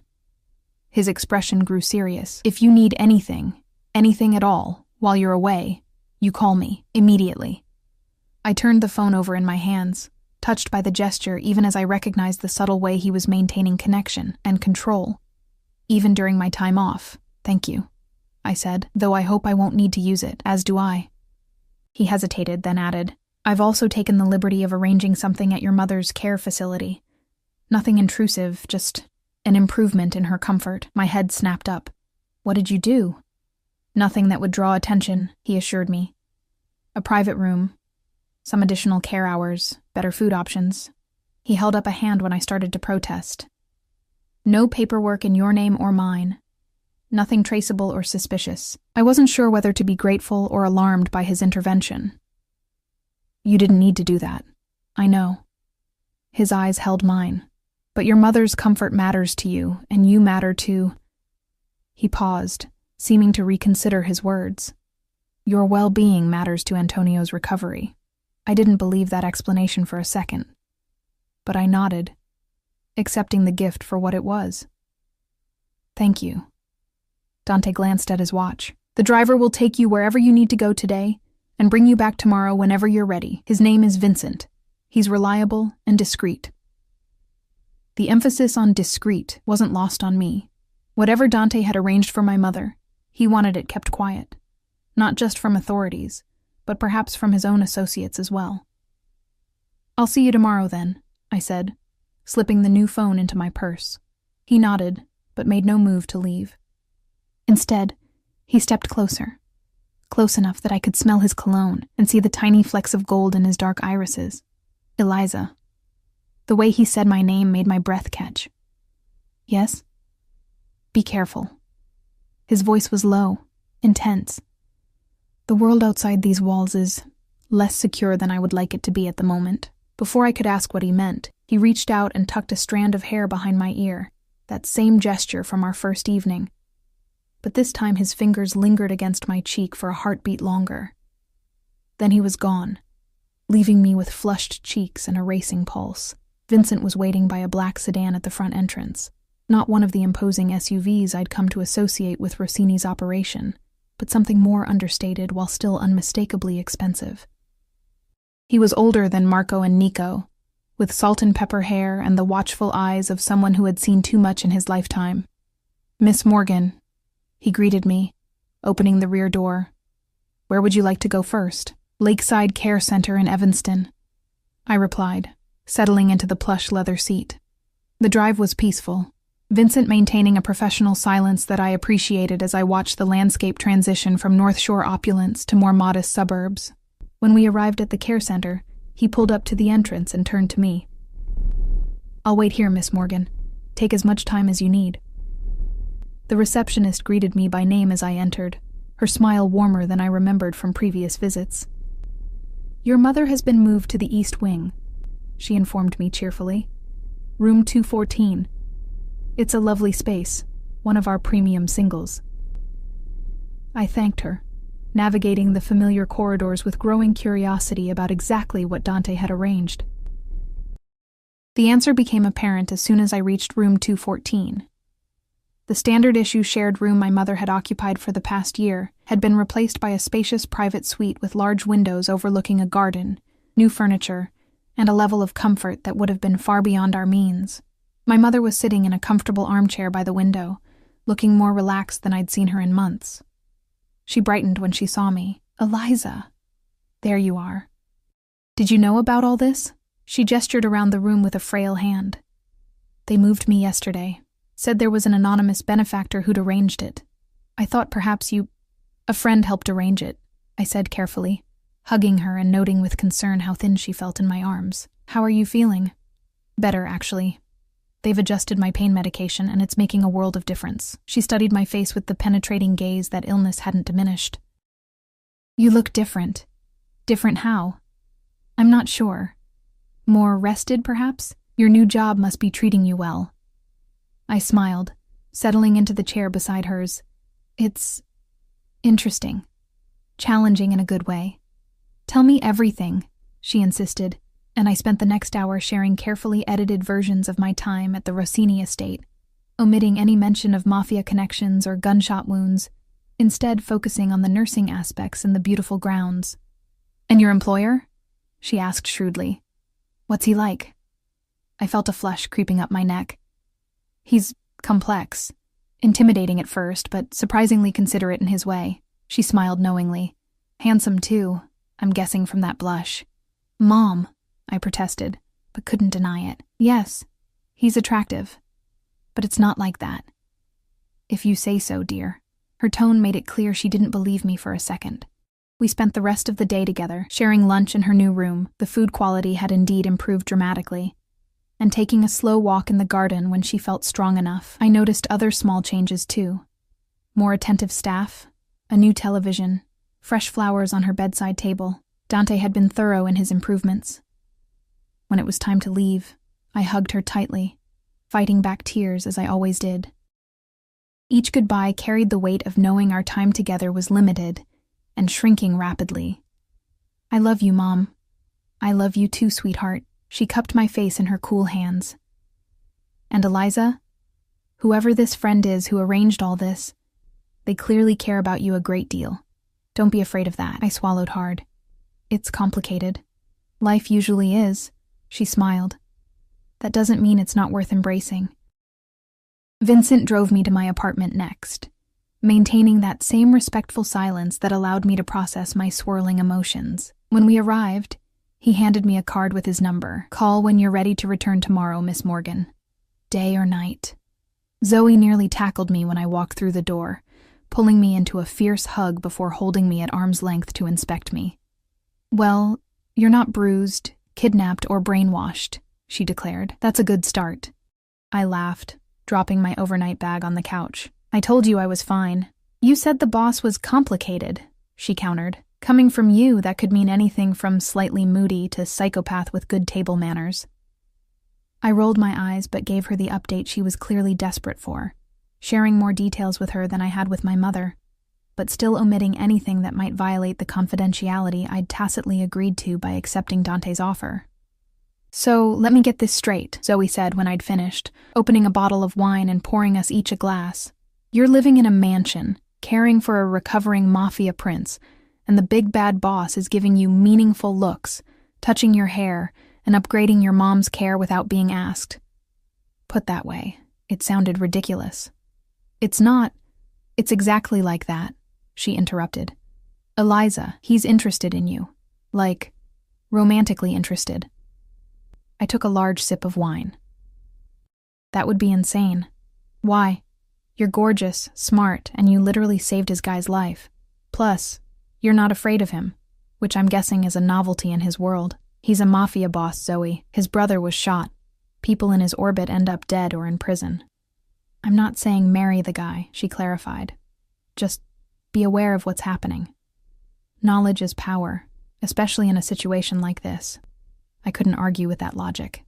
His expression grew serious. "If you need anything at all, while you're away, you call me, immediately." I turned the phone over in my hands, touched by the gesture even as I recognized the subtle way he was maintaining connection and control. "Even during my time off, thank you," I said, "though I hope I won't need to use it, as do I." He hesitated, then added, "I've also taken the liberty of arranging something at your mother's care facility. Nothing intrusive, just an improvement in her comfort." My head snapped up. "What did you do?" "Nothing that would draw attention," he assured me. "A private room, some additional care hours, better food options." He held up a hand when I started to protest. "No paperwork in your name or mine. Nothing traceable or suspicious." I wasn't sure whether to be grateful or alarmed by his intervention. "You didn't need to do that. I know." His eyes held mine. "But your mother's comfort matters to you, and you matter to—" He paused, seeming to reconsider his words. "Your well-being matters to Antonio's recovery." I didn't believe that explanation for a second, but I nodded, accepting the gift for what it was. "Thank you." Dante glanced at his watch. "The driver will take you wherever you need to go today and bring you back tomorrow whenever you're ready. His name is Vincent. He's reliable and discreet." The emphasis on discreet wasn't lost on me. Whatever Dante had arranged for my mother, he wanted it kept quiet, not just from authorities, but perhaps from his own associates as well. "I'll see you tomorrow then," I said, slipping the new phone into my purse. He nodded, but made no move to leave. Instead, he stepped closer, close enough that I could smell his cologne and see the tiny flecks of gold in his dark irises. "Eliza." The way he said my name made my breath catch. "Yes?" "Be careful." His voice was low, intense. "The world outside these walls is less secure than I would like it to be at the moment." Before I could ask what he meant, he reached out and tucked a strand of hair behind my ear, that same gesture from our first evening. But this time his fingers lingered against my cheek for a heartbeat longer. Then he was gone, leaving me with flushed cheeks and a racing pulse. Vincent was waiting by a black sedan at the front entrance, not one of the imposing SUVs I'd come to associate with Rossini's operation, but something more understated while still unmistakably expensive. He was older than Marco and Nico, with salt and pepper hair and the watchful eyes of someone who had seen too much in his lifetime. "Miss Morgan," he greeted me, opening the rear door. "Where would you like to go first?" "Lakeside Care Center in Evanston," I replied, settling into the plush leather seat. The drive was peaceful, Vincent maintaining a professional silence that I appreciated as I watched the landscape transition from North Shore opulence to more modest suburbs. When we arrived at the care center, he pulled up to the entrance and turned to me. "I'll wait here, Miss Morgan. Take as much time as you need." The receptionist greeted me by name as I entered, her smile warmer than I remembered from previous visits. "Your mother has been moved to the East Wing," she informed me cheerfully. "Room 214. It's a lovely space, one of our premium singles." I thanked her, navigating the familiar corridors with growing curiosity about exactly what Dante had arranged. The answer became apparent as soon as I reached room 214. The standard issue shared room my mother had occupied for the past year had been replaced by a spacious private suite with large windows overlooking a garden, new furniture, and a level of comfort that would have been far beyond our means. My mother was sitting in a comfortable armchair by the window, looking more relaxed than I'd seen her in months. She brightened when she saw me. "Eliza, there you are. Did you know about all this?" She gestured around the room with a frail hand. "They moved me yesterday. Said there was an anonymous benefactor who'd arranged it. I thought perhaps you—" "A friend helped arrange it," I said carefully, hugging her and noting with concern how thin she felt in my arms. "How are you feeling?" "Better, actually. They've adjusted my pain medication, and it's making a world of difference." She studied my face with the penetrating gaze that illness hadn't diminished. "You look different." "Different how?" "I'm not sure. More rested, perhaps? Your new job must be treating you well." I smiled, settling into the chair beside hers. "It's interesting. Challenging in a good way." "Tell me everything," she insisted, and I spent the next hour sharing carefully edited versions of my time at the Rossini estate, omitting any mention of Mafia connections or gunshot wounds, instead focusing on the nursing aspects and the beautiful grounds. "And your employer?" she asked shrewdly. "What's he like?" I felt a flush creeping up my neck. "He's complex. Intimidating at first, but surprisingly considerate in his way." She smiled knowingly. "Handsome, too, I'm guessing from that blush." "Mom," I protested, but couldn't deny it. "Yes, he's attractive. But it's not like that." "If you say so, dear." Her tone made it clear she didn't believe me for a second. We spent the rest of the day together, sharing lunch in her new room. The food quality had indeed improved dramatically. And taking a slow walk in the garden when she felt strong enough. I noticed other small changes too. More attentive staff, a new television, fresh flowers on her bedside table. Dante had been thorough in his improvements. When it was time to leave, I hugged her tightly, fighting back tears as I always did. Each goodbye carried the weight of knowing our time together was limited and shrinking rapidly. "I love you, Mom. I love you too, sweetheart." She cupped my face in her cool hands. "And Eliza, whoever this friend is who arranged all this, they clearly care about you a great deal. Don't be afraid of that." I swallowed hard. "It's complicated. Life usually is," she smiled. "That doesn't mean it's not worth embracing." Vincent drove me to my apartment next, maintaining that same respectful silence that allowed me to process my swirling emotions. When we arrived, he handed me a card with his number. "Call when you're ready to return tomorrow, Miss Morgan. Day or night." Zoe nearly tackled me when I walked through the door, pulling me into a fierce hug before holding me at arm's length to inspect me. "Well, you're not bruised, kidnapped, or brainwashed," she declared. "That's a good start." I laughed, dropping my overnight bag on the couch. "I told you I was fine." "You said the boss was complicated," she countered. "Coming from you, that could mean anything from slightly moody to psychopath with good table manners." I rolled my eyes but gave her the update she was clearly desperate for, sharing more details with her than I had with my mother, but still omitting anything that might violate the confidentiality I'd tacitly agreed to by accepting Dante's offer. "So, let me get this straight," Zoe said when I'd finished, opening a bottle of wine and pouring us each a glass. "You're living in a mansion, caring for a recovering Mafia prince, and the big bad boss is giving you meaningful looks, touching your hair, and upgrading your mom's care without being asked." Put that way, it sounded ridiculous. "It's not. It's exactly like that," she interrupted. "Eliza, he's interested in you. Like, romantically interested." I took a large sip of wine. "That would be insane." "Why? You're gorgeous, smart, and you literally saved his guy's life. Plus, you're not afraid of him, which I'm guessing is a novelty in his world. He's a Mafia boss, Zoe. His brother was shot. People in his orbit end up dead or in prison." "I'm not saying marry the guy," she clarified. "Just be aware of what's happening. Knowledge is power, especially in a situation like this." I couldn't argue with that logic.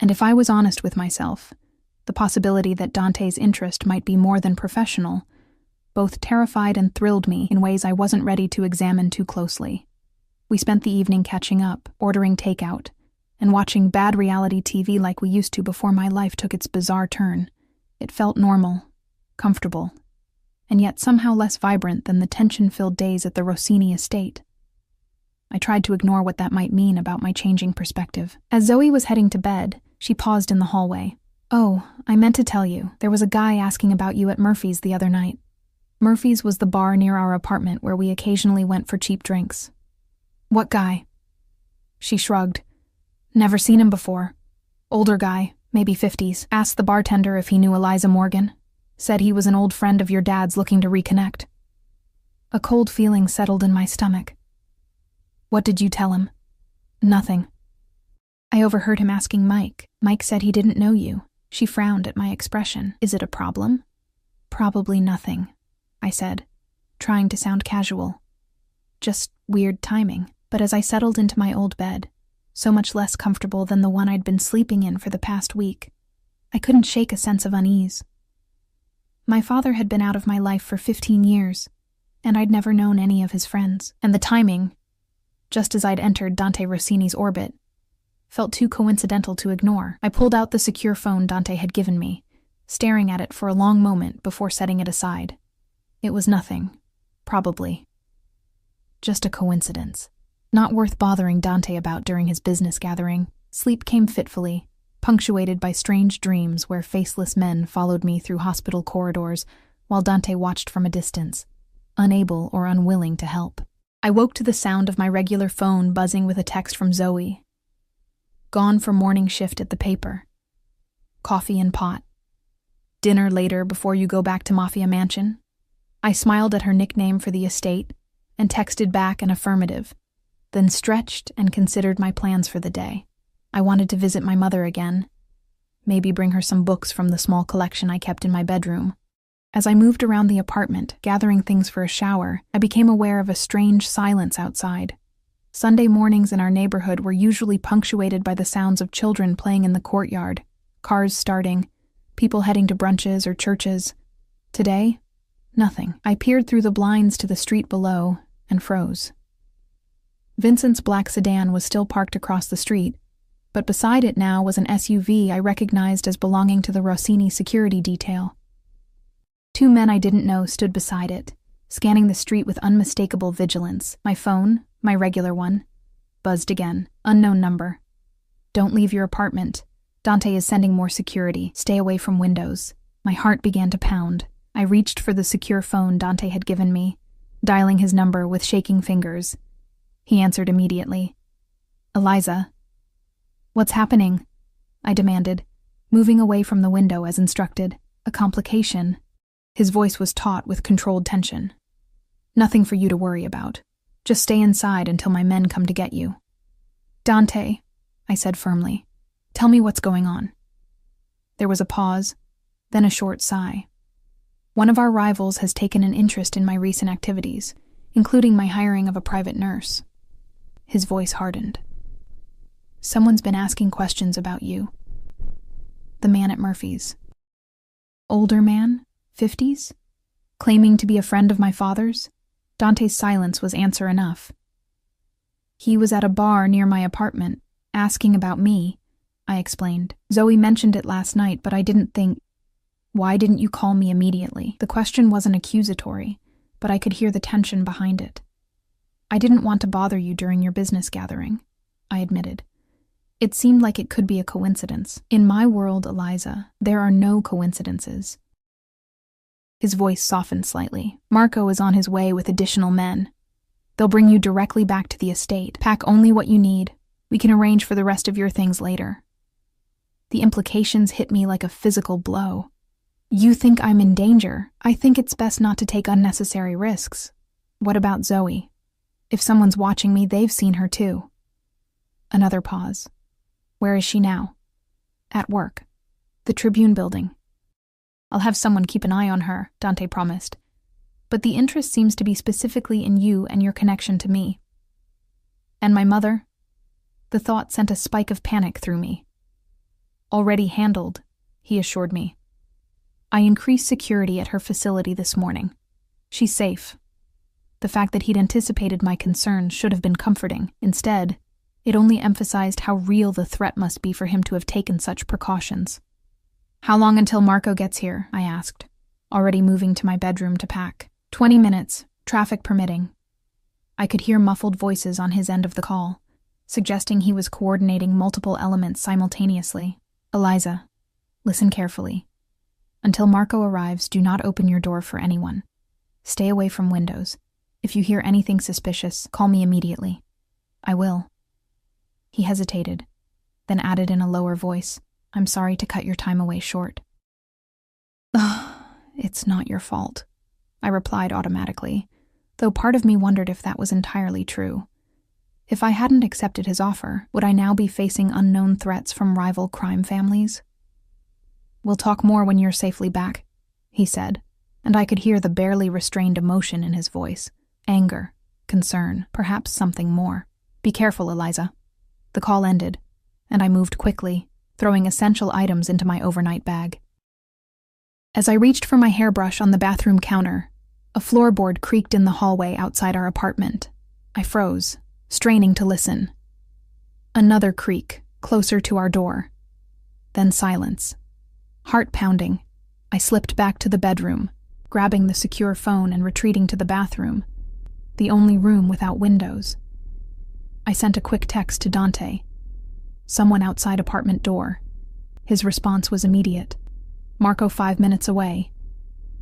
And if I was honest with myself, the possibility that Dante's interest might be more than professional both terrified and thrilled me in ways I wasn't ready to examine too closely. We spent the evening catching up, ordering takeout, and watching bad reality TV like we used to before my life took its bizarre turn. It felt normal, comfortable, and yet somehow less vibrant than the tension-filled days at the Rossini estate. I tried to ignore what that might mean about my changing perspective. As Zoe was heading to bed, she paused in the hallway. "Oh, I meant to tell you, there was a guy asking about you at Murphy's the other night." Murphy's was the bar near our apartment where we occasionally went for cheap drinks. "What guy?" She shrugged. "Never seen him before. Older guy, maybe 50s. Asked the bartender if he knew Eliza Morgan. Said he was an old friend of your dad's looking to reconnect." A cold feeling settled in my stomach. "What did you tell him?" "Nothing." "I overheard him asking Mike. Mike said he didn't know you." She frowned at my expression. "Is it a problem?" "Probably nothing," I said, trying to sound casual. "Just weird timing." But as I settled into my old bed, so much less comfortable than the one I'd been sleeping in for the past week, I couldn't shake a sense of unease. My father had been out of my life for 15 years, and I'd never known any of his friends. And the timing, just as I'd entered Dante Rossini's orbit, felt too coincidental to ignore. I pulled out the secure phone Dante had given me, staring at it for a long moment before setting it aside. It was nothing, probably. Just a coincidence. Not worth bothering Dante about during his business gathering. Sleep came fitfully, punctuated by strange dreams where faceless men followed me through hospital corridors while Dante watched from a distance, unable or unwilling to help. I woke to the sound of my regular phone buzzing with a text from Zoe. Gone for morning shift at the paper. Coffee and pot. Dinner later before you go back to Mafia Mansion. I smiled at her nickname for the estate and texted back an affirmative, then stretched and considered my plans for the day. I wanted to visit my mother again, maybe bring her some books from the small collection I kept in my bedroom. As I moved around the apartment, gathering things for a shower, I became aware of a strange silence outside. Sunday mornings in our neighborhood were usually punctuated by the sounds of children playing in the courtyard, cars starting, people heading to brunches or churches. Today, nothing. I peered through the blinds to the street below and froze. Vincent's black sedan was still parked across the street, but beside it now was an SUV I recognized as belonging to the Rossini security detail. Two men I didn't know stood beside it, scanning the street with unmistakable vigilance. My phone, my regular one, buzzed again. Unknown number. "Don't leave your apartment. Dante is sending more security. Stay away from windows." My heart began to pound. I reached for the secure phone Dante had given me, dialing his number with shaking fingers. He answered immediately. "Eliza." "What's happening?" I demanded, moving away from the window as instructed. "A complication." His voice was taut with controlled tension. "Nothing for you to worry about. Just stay inside until my men come to get you." "Dante," I said firmly, "tell me what's going on." There was a pause, then a short sigh. "One of our rivals has taken an interest in my recent activities, including my hiring of a private nurse." His voice hardened. "Someone's been asking questions about you." The man at Murphy's. Older man, 50s? Claiming to be a friend of my father's? Dante's silence was answer enough. "He was at a bar near my apartment, asking about me," I explained. "Zoe mentioned it last night, but I didn't think—" "Why didn't you call me immediately?" The question wasn't accusatory, but I could hear the tension behind it. "I didn't want to bother you during your business gathering," I admitted. It seemed like it could be a coincidence. In my world, Eliza, there are no coincidences. His voice softened slightly. "Marco is on his way with additional men. They'll bring you directly back to the estate. Pack only what you need. We can arrange for the rest of your things later." The implications hit me like a physical blow. "You think I'm in danger? I think it's best not to take unnecessary risks. What about Zoe? If someone's watching me, they've seen her too." Another pause. "Where is she now?" "At work. The Tribune building." "I'll have someone keep an eye on her," Dante promised. "But the interest seems to be specifically in you and your connection to me." "And my mother?" The thought sent a spike of panic through me. "Already handled," he assured me. "I increased security at her facility this morning. She's safe." The fact that he'd anticipated my concerns should have been comforting. Instead, It only emphasized how real the threat must be for him to have taken such precautions. "How long until Marco gets here?" I asked, already moving to my bedroom to pack. 20 minutes, traffic permitting." I could hear muffled voices on his end of the call, suggesting he was coordinating multiple elements simultaneously. "Eliza, listen carefully. Until Marco arrives, do not open your door for anyone. Stay away from windows. If you hear anything suspicious, call me immediately." "I will." He hesitated, then added in a lower voice, "I'm sorry to cut your time away short." "It's not your fault," I replied automatically, though part of me wondered if that was entirely true. If I hadn't accepted his offer, would I now be facing unknown threats from rival crime families? "We'll talk more when you're safely back," he said, and I could hear the barely restrained emotion in his voice. Anger, concern, perhaps something more. "Be careful, Eliza." The call ended, and I moved quickly, throwing essential items into my overnight bag. As I reached for my hairbrush on the bathroom counter, a floorboard creaked in the hallway outside our apartment. I froze, straining to listen. Another creak, closer to our door. Then silence. Heart pounding, I slipped back to the bedroom, grabbing the secure phone and retreating to the bathroom, the only room without windows. I sent a quick text to Dante. "Someone outside apartment door." His response was immediate. "Marco 5 minutes away.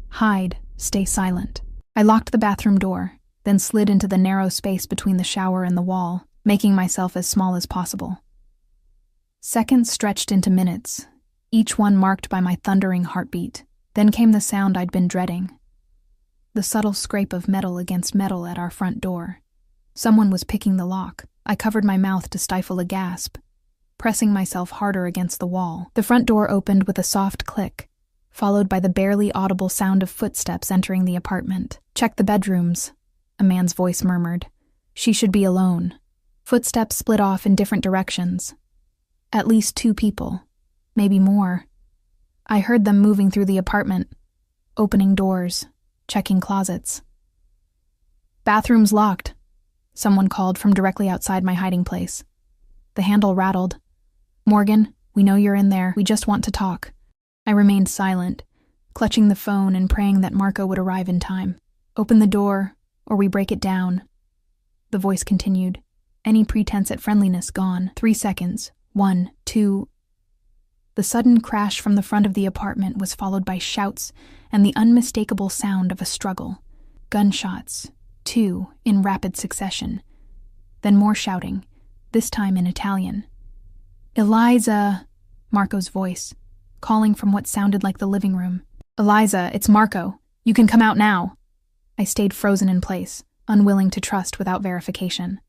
Hide, stay silent." I locked the bathroom door, then slid into the narrow space between the shower and the wall, making myself as small as possible. Seconds stretched into minutes, each one marked by my thundering heartbeat. Then came the sound I'd been dreading. The subtle scrape of metal against metal at our front door. Someone was picking the lock. I covered my mouth to stifle a gasp, pressing myself harder against the wall. The front door opened with a soft click, followed by the barely audible sound of footsteps entering the apartment. "Check the bedrooms," a man's voice murmured. "She should be alone." Footsteps split off in different directions. At least 2 people, maybe more. I heard them moving through the apartment, opening doors, checking closets. "Bathroom's locked," someone called from directly outside my hiding place. The handle rattled. "Morgan, we know you're in there. We just want to talk." I remained silent, clutching the phone and praying that Marco would arrive in time. "Open the door, or we break it down." The voice continued, any pretense at friendliness gone. 3 seconds. 1, 2. The sudden crash from the front of the apartment was followed by shouts and the unmistakable sound of a struggle. Gunshots, 2, in rapid succession. Then more shouting, this time in Italian. "Eliza," Marco's voice, calling from what sounded like the living room. "Eliza, it's Marco. You can come out now." I stayed frozen in place, unwilling to trust without verification.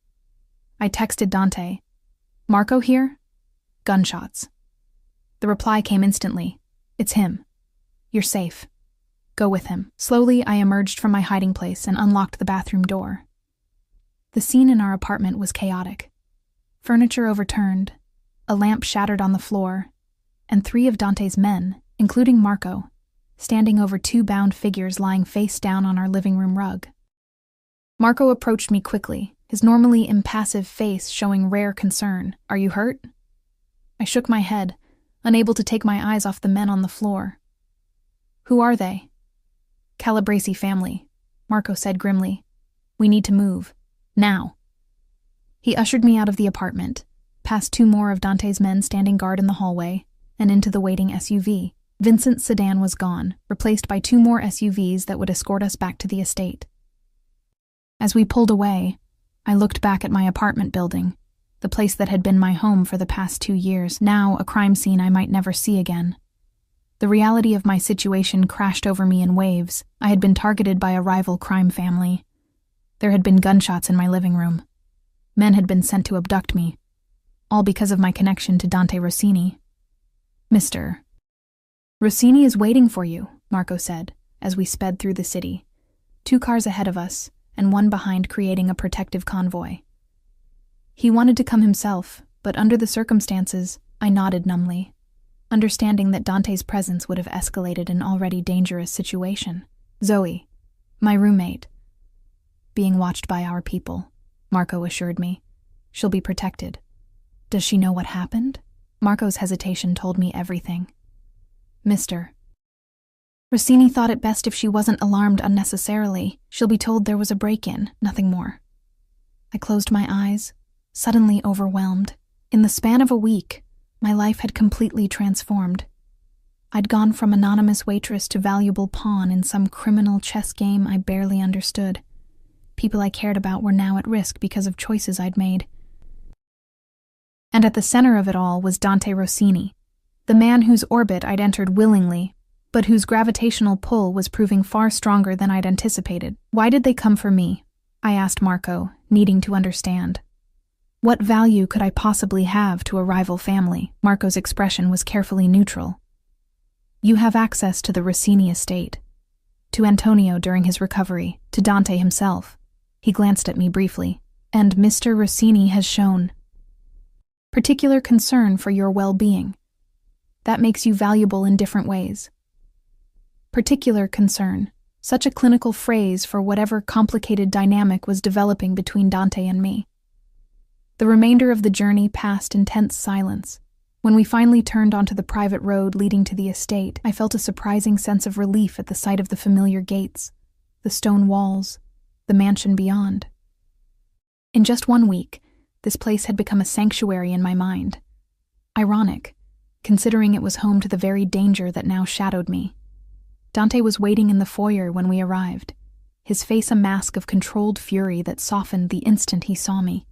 I texted Dante. "Marco here?" Gunshots. The reply came instantly. "It's him. You're safe. Go with him." Slowly, I emerged from my hiding place and unlocked the bathroom door. The scene in our apartment was chaotic. Furniture overturned, a lamp shattered on the floor, and 3 of Dante's men, including Marco, standing over 2 bound figures lying face down on our living room rug. Marco approached me quickly, his normally impassive face showing rare concern. "Are you hurt?" I shook my head, unable to take my eyes off the men on the floor. "Who are they?" "Calabresi family," Marco said grimly. "We need to move. Now." He ushered me out of the apartment, past 2 more of Dante's men standing guard in the hallway, and into the waiting SUV. Vincent's sedan was gone, replaced by 2 more SUVs that would escort us back to the estate. As we pulled away, I looked back at my apartment building, the place that had been my home for the past 2 years, now a crime scene I might never see again. The reality of my situation crashed over me in waves. I had been targeted by a rival crime family. There had been gunshots in my living room. Men had been sent to abduct me, all because of my connection to Dante Rossini. "Mr. Rossini is waiting for you," Marco said, as we sped through the city, 2 cars ahead of us and 1 behind, creating a protective convoy. He wanted to come himself, but under the circumstances, I nodded numbly, understanding that Dante's presence would have escalated an already dangerous situation. "Zoe, my roommate, being watched by our people," Marco assured me. "She'll be protected." Does she know what happened? Marco's hesitation told me everything. Mr. Rossini thought it best if she wasn't alarmed unnecessarily. She'll be told there was a break-in, nothing more. I closed my eyes, suddenly overwhelmed. In the span of a week, my life had completely transformed. I'd gone from anonymous waitress to valuable pawn in some criminal chess game I barely understood. People I cared about were now at risk because of choices I'd made. And at the center of it all was Dante Rossini, the man whose orbit I'd entered willingly, but whose gravitational pull was proving far stronger than I'd anticipated. Why did they come for me? I asked Marco, needing to understand. What value could I possibly have to a rival family? Marco's expression was carefully neutral. You have access to the Rossini estate, to Antonio during his recovery, to Dante himself. He glanced at me briefly. And Mr. Rossini has shown particular concern for your well-being. That makes you valuable in different ways. Particular concern, such a clinical phrase for whatever complicated dynamic was developing between Dante and me. The remainder of the journey passed in tense silence. When we finally turned onto the private road leading to the estate, I felt a surprising sense of relief at the sight of the familiar gates, the stone walls, the mansion beyond. In just 1 week, this place had become a sanctuary in my mind. Ironic, considering it was home to the very danger that now shadowed me. Dante was waiting in the foyer when we arrived, his face a mask of controlled fury that softened the instant he saw me.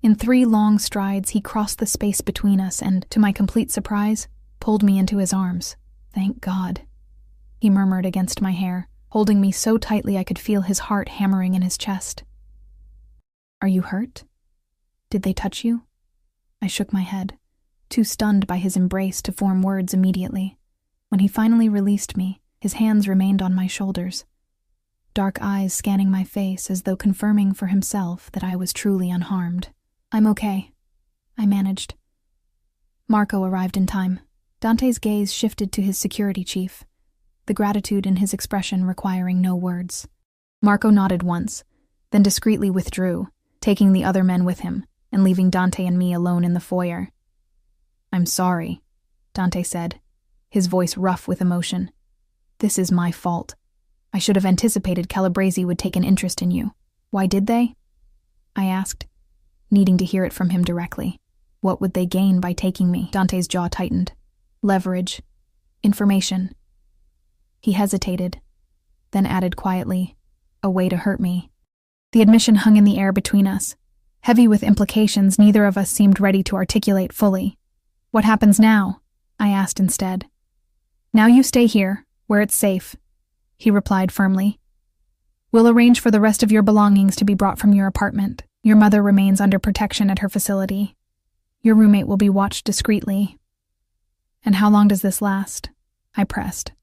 In 3 long strides, he crossed the space between us and, to my complete surprise, pulled me into his arms. Thank God, he murmured against my hair, holding me so tightly I could feel his heart hammering in his chest. Are you hurt? Did they touch you? I shook my head, too stunned by his embrace to form words immediately. When he finally released me, his hands remained on my shoulders, dark eyes scanning my face as though confirming for himself that I was truly unharmed. I'm okay, I managed. Marco arrived in time. Dante's gaze shifted to his security chief, the gratitude in his expression requiring no words. Marco nodded once, then discreetly withdrew, taking the other men with him, and leaving Dante and me alone in the foyer. I'm sorry, Dante said, his voice rough with emotion. This is my fault. I should have anticipated Calabresi would take an interest in you. Why did they? I asked, needing to hear it from him directly. What would they gain by taking me? Dante's jaw tightened. Leverage. Information. He hesitated, then added quietly, a way to hurt me. The admission hung in the air between us, heavy with implications neither of us seemed ready to articulate fully. What happens now? I asked instead. Now you stay here, where it's safe, he replied firmly. We'll arrange for the rest of your belongings to be brought from your apartment. Your mother remains under protection at her facility. Your roommate will be watched discreetly. And how long does this last? I pressed.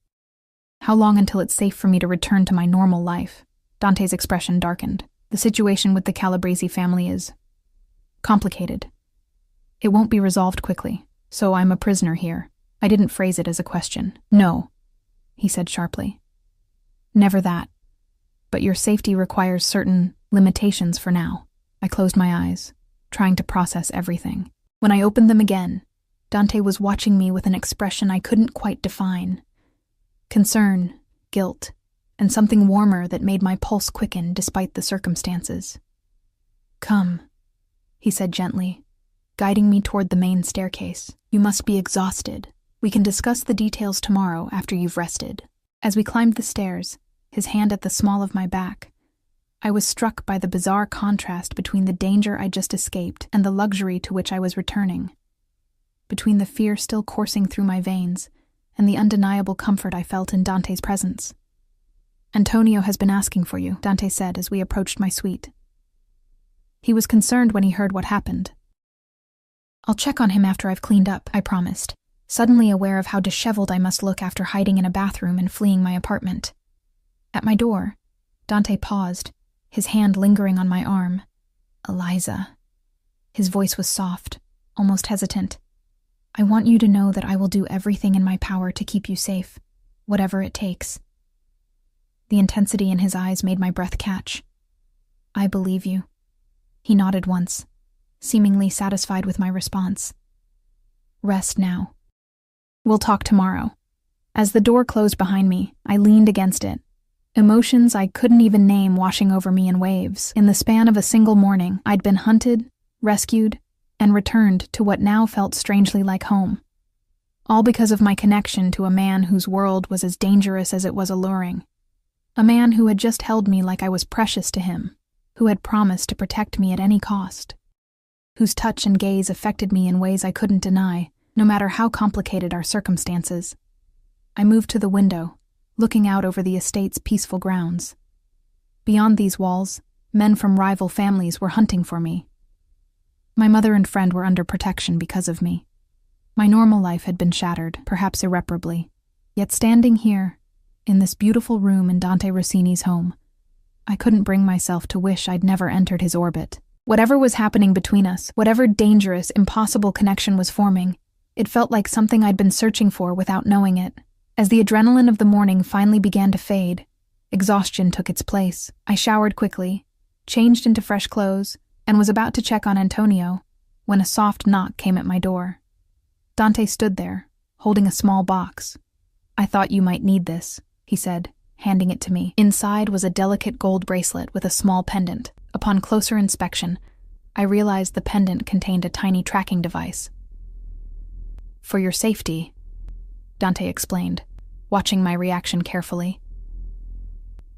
How long until it's safe for me to return to my normal life? Dante's expression darkened. The situation with the Calabresi family is complicated. It won't be resolved quickly, so I'm a prisoner here. I didn't phrase it as a question. No, he said sharply. Never that. But your safety requires certain limitations for now. I closed my eyes, trying to process everything. When I opened them again, Dante was watching me with an expression I couldn't quite define. Concern, guilt, and something warmer that made my pulse quicken despite the circumstances. Come, he said gently, guiding me toward the main staircase. You must be exhausted. We can discuss the details tomorrow after you've rested. As we climbed the stairs, his hand at the small of my back, I was struck by the bizarre contrast between the danger I'd just escaped and the luxury to which I was returning, between the fear still coursing through my veins and the undeniable comfort I felt in Dante's presence. Antonio has been asking for you, Dante said as we approached my suite. He was concerned when he heard what happened. I'll check on him after I've cleaned up, I promised, suddenly aware of how disheveled I must look after hiding in a bathroom and fleeing my apartment. At my door, Dante paused, his hand lingering on my arm. Eliza. His voice was soft, almost hesitant. I want you to know that I will do everything in my power to keep you safe, whatever it takes. The intensity in his eyes made my breath catch. I believe you. He nodded once, seemingly satisfied with my response. Rest now. We'll talk tomorrow. As the door closed behind me, I leaned against it. Emotions I couldn't even name washing over me in waves. In the span of a single morning, I'd been hunted, rescued, and returned to what now felt strangely like home. All because of my connection to a man whose world was as dangerous as it was alluring. A man who had just held me like I was precious to him, who had promised to protect me at any cost, whose touch and gaze affected me in ways I couldn't deny, no matter how complicated our circumstances. I moved to the window, looking out over the estate's peaceful grounds. Beyond these walls, men from rival families were hunting for me. My mother and friend were under protection because of me. My normal life had been shattered, perhaps irreparably. Yet standing here, in this beautiful room in Dante Rossini's home, I couldn't bring myself to wish I'd never entered his orbit. Whatever was happening between us, whatever dangerous, impossible connection was forming, it felt like something I'd been searching for without knowing it. As the adrenaline of the morning finally began to fade, exhaustion took its place. I showered quickly, changed into fresh clothes, and was about to check on Antonio when a soft knock came at my door. Dante stood there, holding a small box. "I thought you might need this," he said, handing it to me. Inside was a delicate gold bracelet with a small pendant. Upon closer inspection, I realized the pendant contained a tiny tracking device. "For your safety," Dante explained, watching my reaction carefully.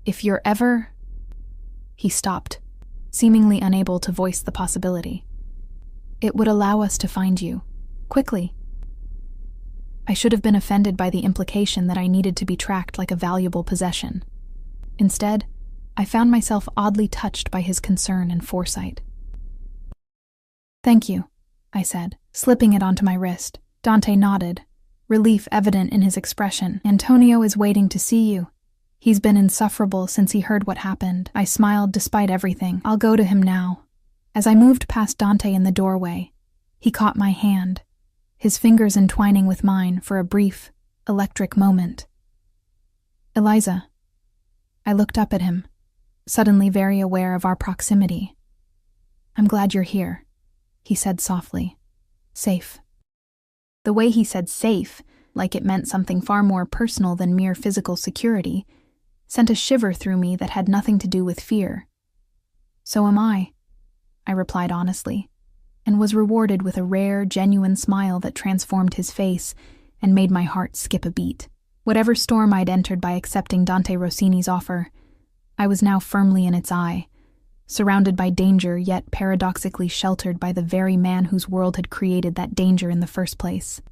"If you're ever—" He stopped, seemingly unable to voice the possibility. "It would allow us to find you, quickly." I should have been offended by the implication that I needed to be tracked like a valuable possession. Instead, I found myself oddly touched by his concern and foresight. "Thank you," I said, slipping it onto my wrist. Dante nodded, relief evident in his expression. "Antonio is waiting to see you. He's been insufferable since he heard what happened." I smiled despite everything. "I'll go to him now." As I moved past Dante in the doorway, he caught my hand, his fingers entwining with mine for a brief, electric moment. "Eliza." I looked up at him, suddenly very aware of our proximity. "I'm glad you're here," he said softly. "Safe." The way he said safe, like it meant something far more personal than mere physical security, sent a shiver through me that had nothing to do with fear. "So am I," I replied honestly, and was rewarded with a rare, genuine smile that transformed his face and made my heart skip a beat. Whatever storm I'd entered by accepting Dante Rossini's offer, I was now firmly in its eye, surrounded by danger yet paradoxically sheltered by the very man whose world had created that danger in the first place.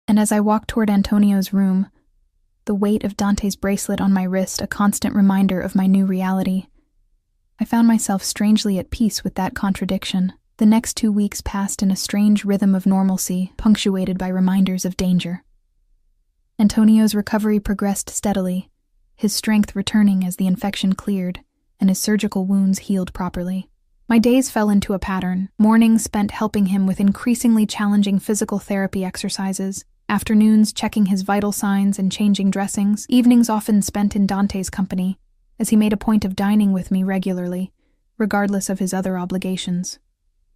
And as I walked toward Antonio's room, the weight of Dante's bracelet on my wrist a constant reminder of my new reality, I found myself strangely at peace with that contradiction. The next 2 weeks passed in a strange rhythm of normalcy, punctuated by reminders of danger. Antonio's recovery progressed steadily, his strength returning as the infection cleared and his surgical wounds healed properly. My days fell into a pattern, mornings spent helping him with increasingly challenging physical therapy exercises, afternoons checking his vital signs and changing dressings, evenings often spent in Dante's company, as he made a point of dining with me regularly, regardless of his other obligations.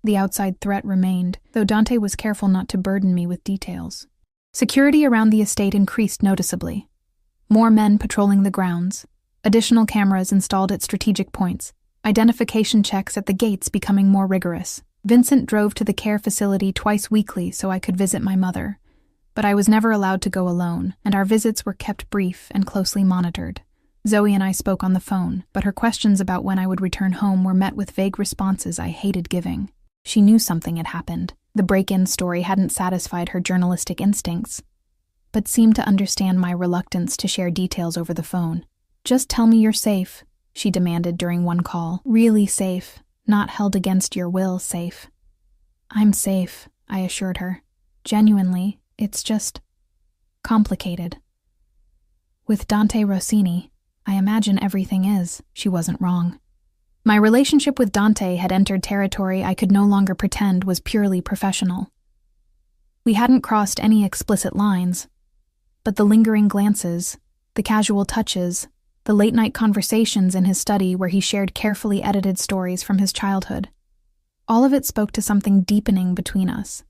The outside threat remained, though Dante was careful not to burden me with details. Security around the estate increased noticeably. More men patrolling the grounds, additional cameras installed at strategic points, identification checks at the gates becoming more rigorous. Vincent drove to the care facility twice weekly so I could visit my mother, but I was never allowed to go alone, and our visits were kept brief and closely monitored. Zoe and I spoke on the phone, but her questions about when I would return home were met with vague responses I hated giving. She knew something had happened. The break-in story hadn't satisfied her journalistic instincts, but seemed to understand my reluctance to share details over the phone. "Just tell me you're safe," she demanded during one call. "Really safe, not held against your will safe." "I'm safe," I assured her. "Genuinely, it's just complicated. With Dante Rossini, I imagine everything is." She wasn't wrong. My relationship with Dante had entered territory I could no longer pretend was purely professional. We hadn't crossed any explicit lines, but the lingering glances, the casual touches, the late-night conversations in his study where he shared carefully edited stories from his childhood. All of it spoke to something deepening between us.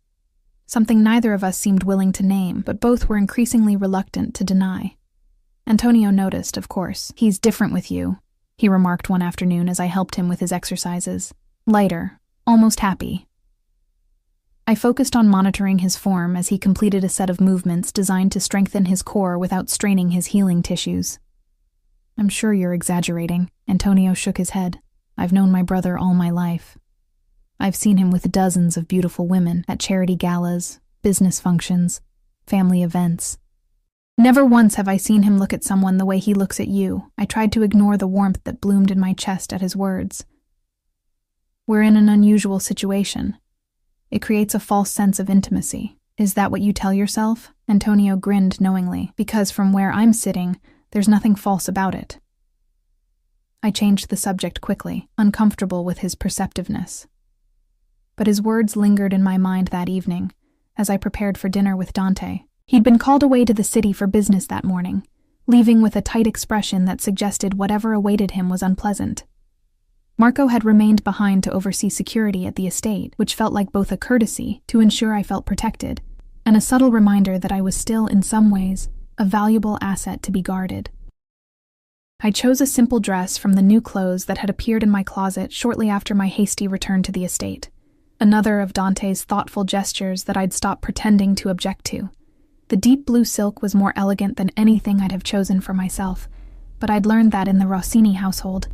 Something neither of us seemed willing to name, but both were increasingly reluctant to deny. Antonio noticed, of course. "He's different with you," he remarked one afternoon as I helped him with his exercises. "Lighter, almost happy." I focused on monitoring his form as he completed a set of movements designed to strengthen his core without straining his healing tissues. "I'm sure you're exaggerating." Antonio shook his head. "I've known my brother all my life. I've seen him with dozens of beautiful women at charity galas, business functions, family events. Never once have I seen him look at someone the way he looks at you." I tried to ignore the warmth that bloomed in my chest at his words. "We're in an unusual situation. It creates a false sense of intimacy." "Is that what you tell yourself?" Antonio grinned knowingly. "Because from where I'm sitting, there's nothing false about it." I changed the subject quickly, uncomfortable with his perceptiveness. But his words lingered in my mind that evening, as I prepared for dinner with Dante. He'd been called away to the city for business that morning, leaving with a tight expression that suggested whatever awaited him was unpleasant. Marco had remained behind to oversee security at the estate, which felt like both a courtesy to ensure I felt protected, and a subtle reminder that I was still, in some ways, a valuable asset to be guarded. I chose a simple dress from the new clothes that had appeared in my closet shortly after my hasty return to the estate, another of Dante's thoughtful gestures that I'd stopped pretending to object to. The deep blue silk was more elegant than anything I'd have chosen for myself, but I'd learned that in the Rossini household,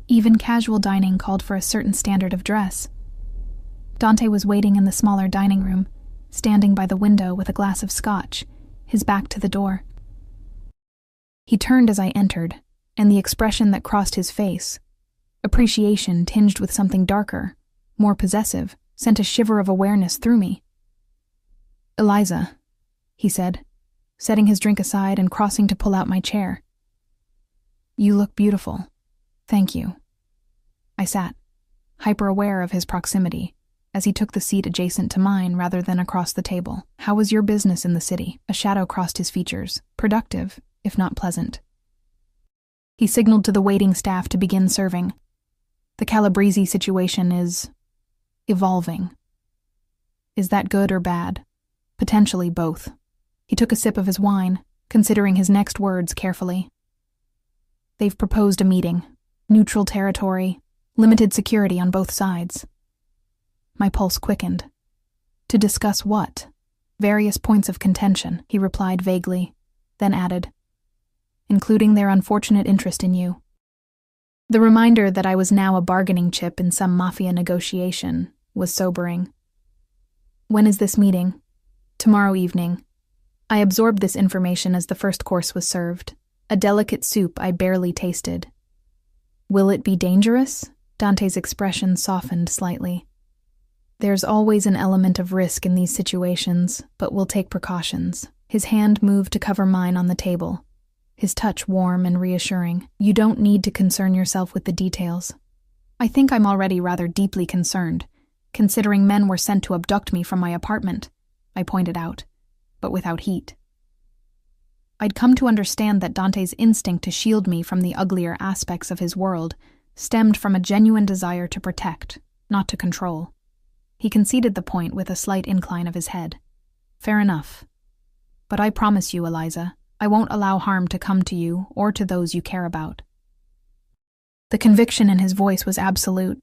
even casual dining called for a certain standard of dress. Dante was waiting in the smaller dining room, standing by the window with a glass of scotch, his back to the door. He turned as I entered, and the expression that crossed his face, appreciation tinged with something darker, more possessive, sent a shiver of awareness through me. "Eliza," he said, setting his drink aside and crossing to pull out my chair. "You look beautiful. Thank you." I sat, hyper-aware of his proximity, as he took the seat adjacent to mine rather than across the table. "How was your business in the city?" A shadow crossed his features, productive, if not pleasant. He signaled to the waiting staff to begin serving. "The Calabrese situation is evolving." "Is that good or bad?" "Potentially both." He took a sip of his wine, considering his next words carefully. "They've proposed a meeting. Neutral territory, limited security on both sides." My pulse quickened. "To discuss what?" "Various points of contention," he replied vaguely, then added, "including their unfortunate interest in you." The reminder that I was now a bargaining chip in some Mafia negotiation was sobering. "When is this meeting?" "Tomorrow evening." I absorbed this information as the first course was served, a delicate soup I barely tasted. "Will it be dangerous?" Dante's expression softened slightly. "There's always an element of risk in these situations, but we'll take precautions." His hand moved to cover mine on the table, his touch warm and reassuring. "You don't need to concern yourself with the details. I think I'm already rather deeply concerned, considering men were sent to abduct me from my apartment," I pointed out, but without heat. I'd come to understand that Dante's instinct to shield me from the uglier aspects of his world stemmed from a genuine desire to protect, not to control. He conceded the point with a slight incline of his head. "Fair enough. But I promise you, Eliza, I won't allow harm to come to you or to those you care about." The conviction in his voice was absolute,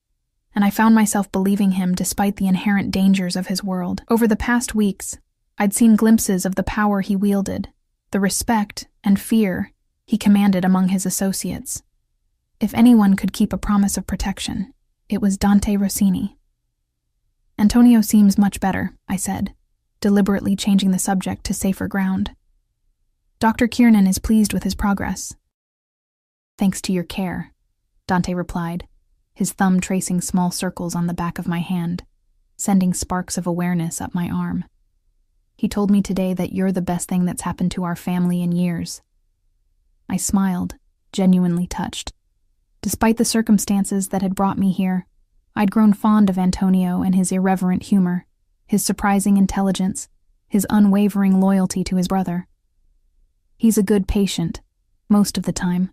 and I found myself believing him despite the inherent dangers of his world. Over the past weeks, I'd seen glimpses of the power he wielded, the respect and fear he commanded among his associates. If anyone could keep a promise of protection, it was Dante Rossini. "Antonio seems much better," I said, deliberately changing the subject to safer ground. "Dr. Kiernan is pleased with his progress." "Thanks to your care," Dante replied, his thumb tracing small circles on the back of my hand, sending sparks of awareness up my arm. "He told me today that you're the best thing that's happened to our family in years." I smiled, genuinely touched. Despite the circumstances that had brought me here, I'd grown fond of Antonio and his irreverent humor, his surprising intelligence, his unwavering loyalty to his brother. "He's a good patient, most of the time."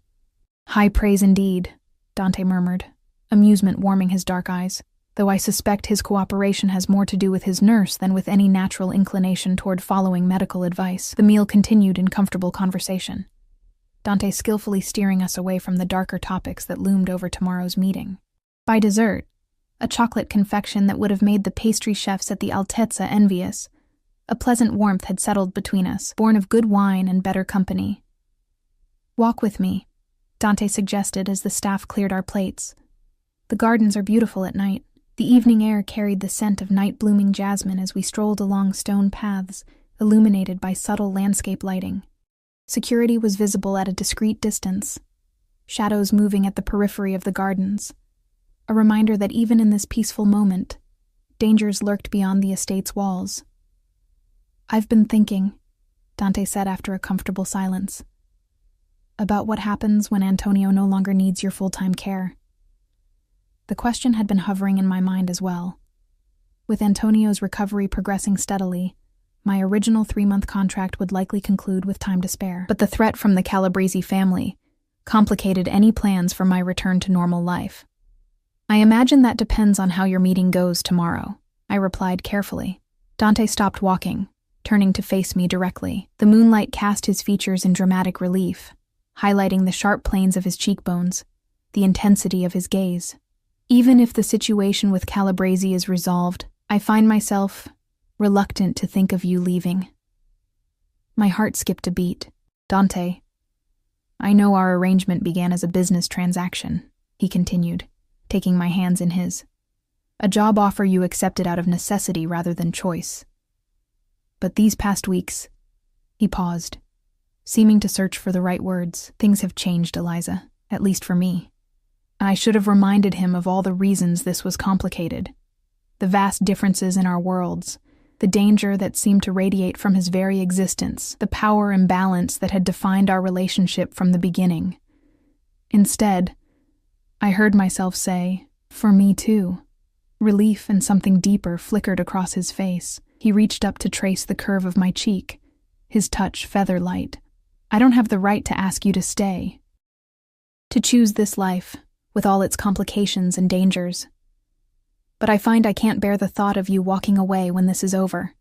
"High praise indeed," Dante murmured, amusement warming his dark eyes. though I suspect his cooperation has more to do with his nurse than with any natural inclination toward following medical advice. The meal continued in comfortable conversation, Dante skillfully steering us away from the darker topics that loomed over tomorrow's meeting. By dessert, a chocolate confection that would have made the pastry chefs at the Altezza envious, a pleasant warmth had settled between us, born of good wine and better company. "Walk with me," Dante suggested as the staff cleared our plates. "The gardens are beautiful at night." The evening air carried the scent of night-blooming jasmine as we strolled along stone paths, illuminated by subtle landscape lighting. Security was visible at a discreet distance, shadows moving at the periphery of the gardens, a reminder that even in this peaceful moment, dangers lurked beyond the estate's walls. "I've been thinking," Dante said after a comfortable silence, "about what happens when Antonio no longer needs your full-time care." The question had been hovering in my mind as well. With Antonio's recovery progressing steadily, my original 3-month contract would likely conclude with time to spare. But the threat from the Calabrese family complicated any plans for my return to normal life. "I imagine that depends on how your meeting goes tomorrow," I replied carefully. Dante stopped walking, turning to face me directly. The moonlight cast his features in dramatic relief, highlighting the sharp planes of his cheekbones, the intensity of his gaze. "Even if the situation with Calabrese is resolved, I find myself reluctant to think of you leaving." My heart skipped a beat. "Dante, I know our arrangement began as a business transaction," he continued, taking my hands in his. "A job offer you accepted out of necessity rather than choice. But these past weeks," he paused, seeming to search for the right words. "Things have changed, Eliza, at least for me." I should have reminded him of all the reasons this was complicated, the vast differences in our worlds, the danger that seemed to radiate from his very existence, the power imbalance that had defined our relationship from the beginning. Instead, I heard myself say, "For me too." Relief and something deeper flickered across his face. He reached up to trace the curve of my cheek, his touch feather-light. "I don't have the right to ask you to stay, to choose this life, with all its complications and dangers. But I find I can't bear the thought of you walking away when this is over."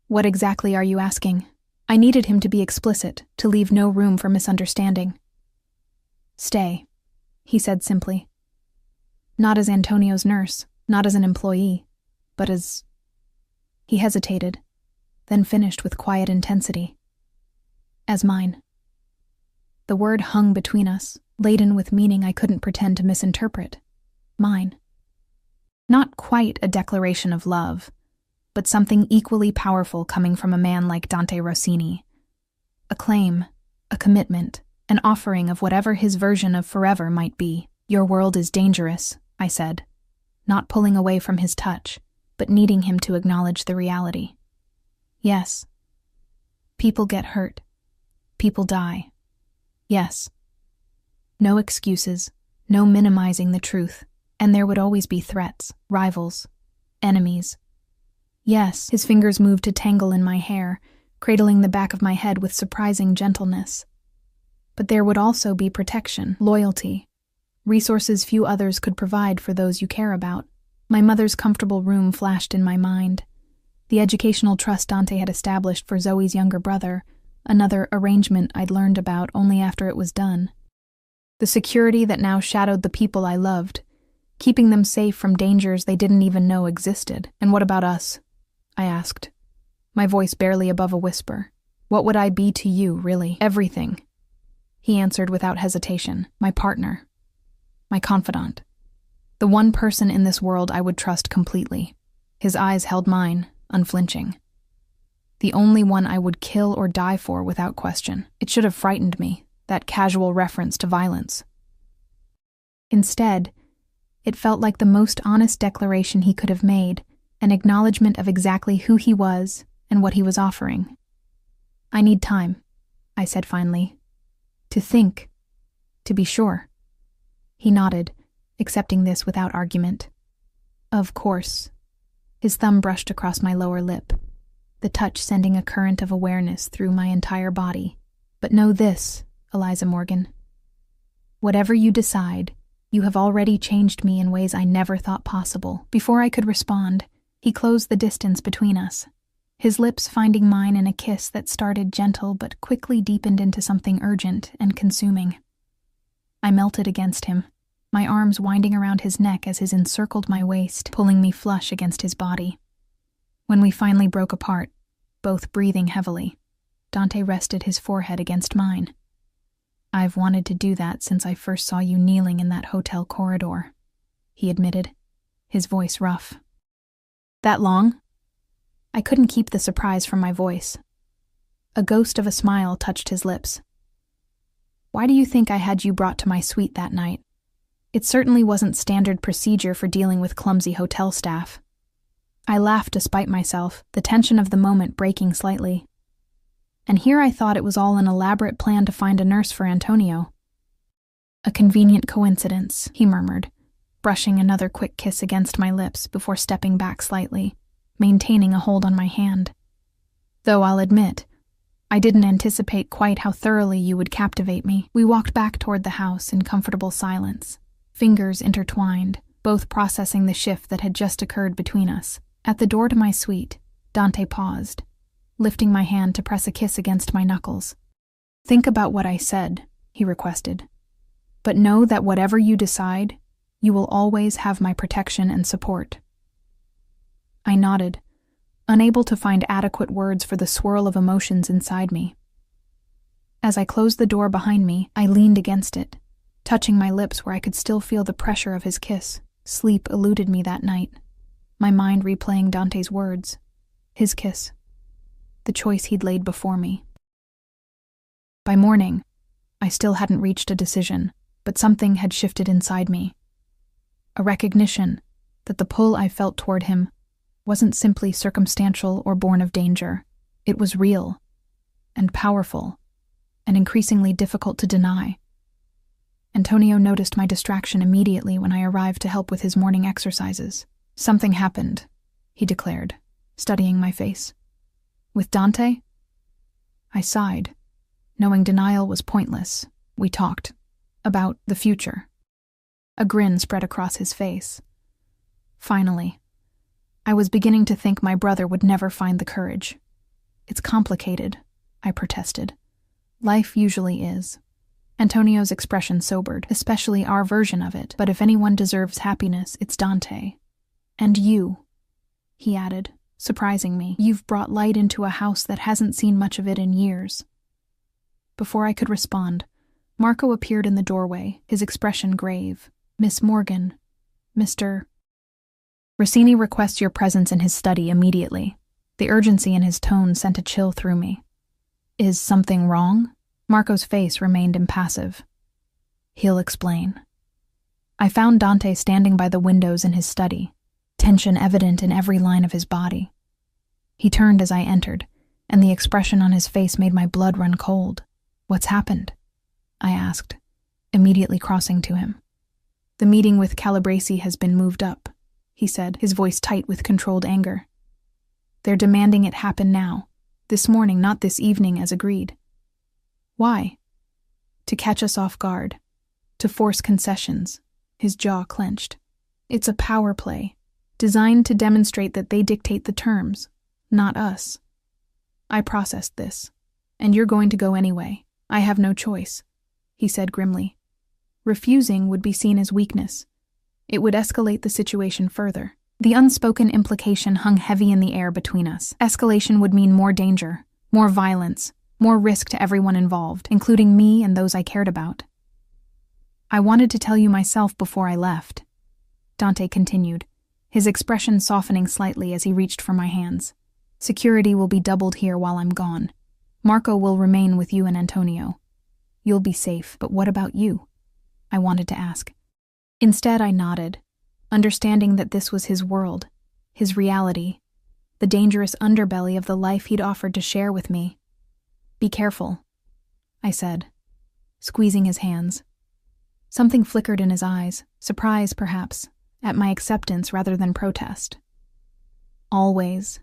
"What exactly are you asking?" I needed him to be explicit, to leave no room for misunderstanding. "Stay," he said simply. "Not as Antonio's nurse, not as an employee, but as—" He hesitated, then finished with quiet intensity. "As mine." The word hung between us, laden with meaning I couldn't pretend to misinterpret. Mine. Not quite a declaration of love, but something equally powerful coming from a man like Dante Rossini. A claim, a commitment, an offering of whatever his version of forever might be. "Your world is dangerous," I said, not pulling away from his touch, but needing him to acknowledge the reality. "Yes. People get hurt. People die. Yes. No excuses, no minimizing the truth, and there would always be threats, rivals, enemies." "Yes," his fingers moved to tangle in my hair, cradling the back of my head with surprising gentleness. "But there would also be protection, loyalty, resources few others could provide for those you care about." My mother's comfortable room flashed in my mind. The educational trust Dante had established for Zoe's younger brother, another arrangement I'd learned about only after it was done. The security that now shadowed the people I loved, keeping them safe from dangers they didn't even know existed. "And what about us?" I asked, my voice barely above a whisper. "What would I be to you, really?" "Everything," he answered without hesitation. "My partner. My confidant. The one person in this world I would trust completely." His eyes held mine, unflinching. "The only one I would kill or die for without question." It should have frightened me, that casual reference to violence. Instead, it felt like the most honest declaration he could have made, an acknowledgement of exactly who he was and what he was offering. "I need time," I said finally. "To think. To be sure." He nodded, accepting this without argument. "Of course." His thumb brushed across my lower lip, the touch sending a current of awareness through my entire body. "But know this, Eliza Morgan. Whatever you decide, You have already changed me in ways I never thought possible." Before I could respond, he closed the distance between us, his lips finding mine in a kiss that started gentle but quickly deepened into something urgent and consuming. I melted against him, my arms winding around his neck as his encircled my waist, pulling me flush against his body. When we finally broke apart, both breathing heavily, Dante rested his forehead against mine. "I've wanted to do that since I first saw you kneeling in that hotel corridor," he admitted, his voice rough. "That long?" I couldn't keep the surprise from my voice. A ghost of a smile touched his lips. "Why do you think I had you brought to my suite that night? It certainly wasn't standard procedure for dealing with clumsy hotel staff." I laughed despite myself, the tension of the moment breaking slightly. "And here I thought it was all an elaborate plan to find a nurse for Antonio." "A convenient coincidence," he murmured, brushing another quick kiss against my lips before stepping back slightly, maintaining a hold on my hand. "Though I'll admit, I didn't anticipate quite how thoroughly you would captivate me." We walked back toward the house in comfortable silence, fingers intertwined, both processing the shift that had just occurred between us. At the door to my suite, Dante paused, lifting my hand to press a kiss against my knuckles. "Think about what I said," he requested. "But know that whatever you decide, you will always have my protection and support." I nodded, unable to find adequate words for the swirl of emotions inside me. As I closed the door behind me, I leaned against it, touching my lips where I could still feel the pressure of his kiss. Sleep eluded me that night, my mind replaying Dante's words, his kiss, the choice he'd laid before me. By morning, I still hadn't reached a decision, but something had shifted inside me. A recognition that the pull I felt toward him wasn't simply circumstantial or born of danger. It was real and powerful and increasingly difficult to deny. Antonio noticed my distraction immediately when I arrived to help with his morning exercises. "Something happened," he declared, studying my face. "With Dante?" I sighed, knowing denial was pointless. We talked about the future. A grin spread across his face. Finally, I was beginning to think my brother would never find the courage. "It's complicated," I protested. "Life usually is." Antonio's expression sobered, especially our version of it. "But if anyone deserves happiness, it's Dante. And you," he added, surprising me. "You've brought light into a house that hasn't seen much of it in years." Before I could respond, Marco appeared in the doorway, his expression grave. "Miss Morgan, Mr. Rossini requests your presence in his study immediately." The urgency in his tone sent a chill through me. "Is something wrong?" Marco's face remained impassive. "He'll explain." I found Dante standing by the windows in his study, tension evident in every line of his body. He turned as I entered, and the expression on his face made my blood run cold. "What's happened?" I asked, immediately crossing to him. "The meeting with Calabresi has been moved up," he said, his voice tight with controlled anger. "They're demanding it happen now, this morning, not this evening as agreed." "Why?" "To catch us off guard, to force concessions." His jaw clenched. "It's a power play, designed to demonstrate that they dictate the terms, not us. I processed this, and you're going to go anyway. I have no choice," he said grimly. "Refusing would be seen as weakness. It would escalate the situation further." The unspoken implication hung heavy in the air between us. Escalation would mean more danger, more violence, more risk to everyone involved, including me and those I cared about. "I wanted to tell you myself before I left," Dante continued, his expression softening slightly as he reached for my hands. "Security will be doubled here while I'm gone. Marco will remain with you and Antonio. You'll be safe, but what about you?" I wanted to ask. Instead, I nodded, understanding that this was his world, his reality, the dangerous underbelly of the life he'd offered to share with me. "Be careful," I said, squeezing his hands. Something flickered in his eyes, surprise perhaps, at my acceptance rather than protest. "Always."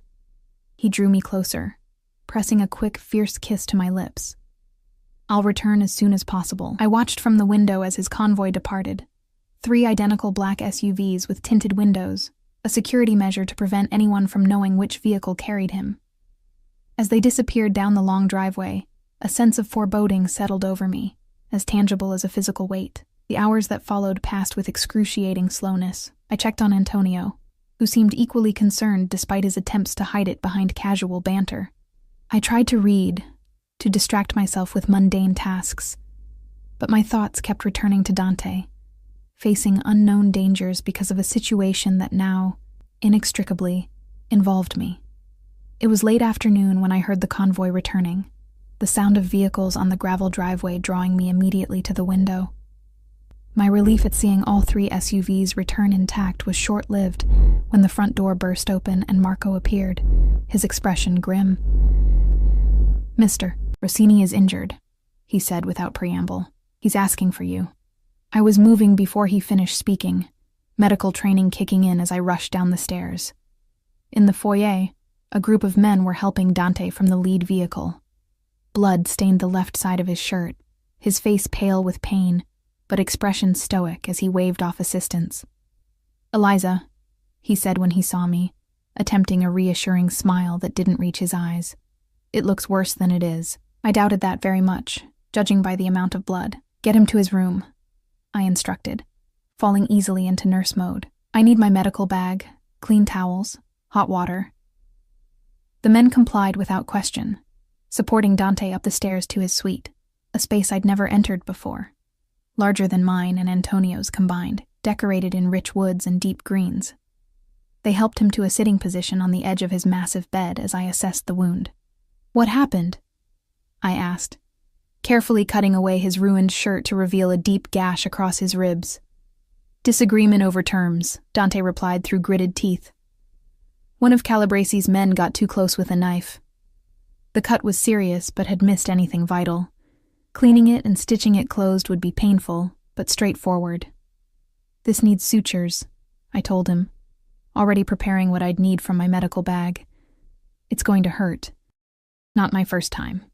He drew me closer, pressing a quick, fierce kiss to my lips. "I'll return as soon as possible." I watched from the window as his convoy departed, 3 identical black SUVs with tinted windows, a security measure to prevent anyone from knowing which vehicle carried him. As they disappeared down the long driveway, a sense of foreboding settled over me, as tangible as a physical weight. The hours that followed passed with excruciating slowness. I checked on Antonio, who seemed equally concerned despite his attempts to hide it behind casual banter. I tried to read, to distract myself with mundane tasks, but my thoughts kept returning to Dante, facing unknown dangers because of a situation that now, inextricably, involved me. It was late afternoon when I heard the convoy returning, the sound of vehicles on the gravel driveway drawing me immediately to the window. My relief at seeing all 3 SUVs return intact was short-lived when the front door burst open and Marco appeared, his expression grim. "Mr. Rossini is injured," he said without preamble. "He's asking for you." I was moving before he finished speaking, medical training kicking in as I rushed down the stairs. In the foyer, a group of men were helping Dante from the lead vehicle. Blood stained the left side of his shirt, his face pale with pain, but expression stoic as he waved off assistance. "Eliza," he said when he saw me, attempting a reassuring smile that didn't reach his eyes. "It looks worse than it is." I doubted that very much, judging by the amount of blood. "Get him to his room," I instructed, falling easily into nurse mode. "I need my medical bag, clean towels, hot water." The men complied without question, supporting Dante up the stairs to his suite, a space I'd never entered before. Larger than mine and Antonio's combined, decorated in rich woods and deep greens. They helped him to a sitting position on the edge of his massive bed as I assessed the wound. "What happened?" I asked, carefully cutting away his ruined shirt to reveal a deep gash across his ribs. "Disagreement over terms," Dante replied through gritted teeth. "One of Calabresi's men got too close with a knife. The cut was serious but had missed anything vital. Cleaning it and stitching it closed would be painful, but straightforward. This needs sutures," I told him, already preparing what I'd need from my medical bag. "It's going to hurt." "Not my first time,"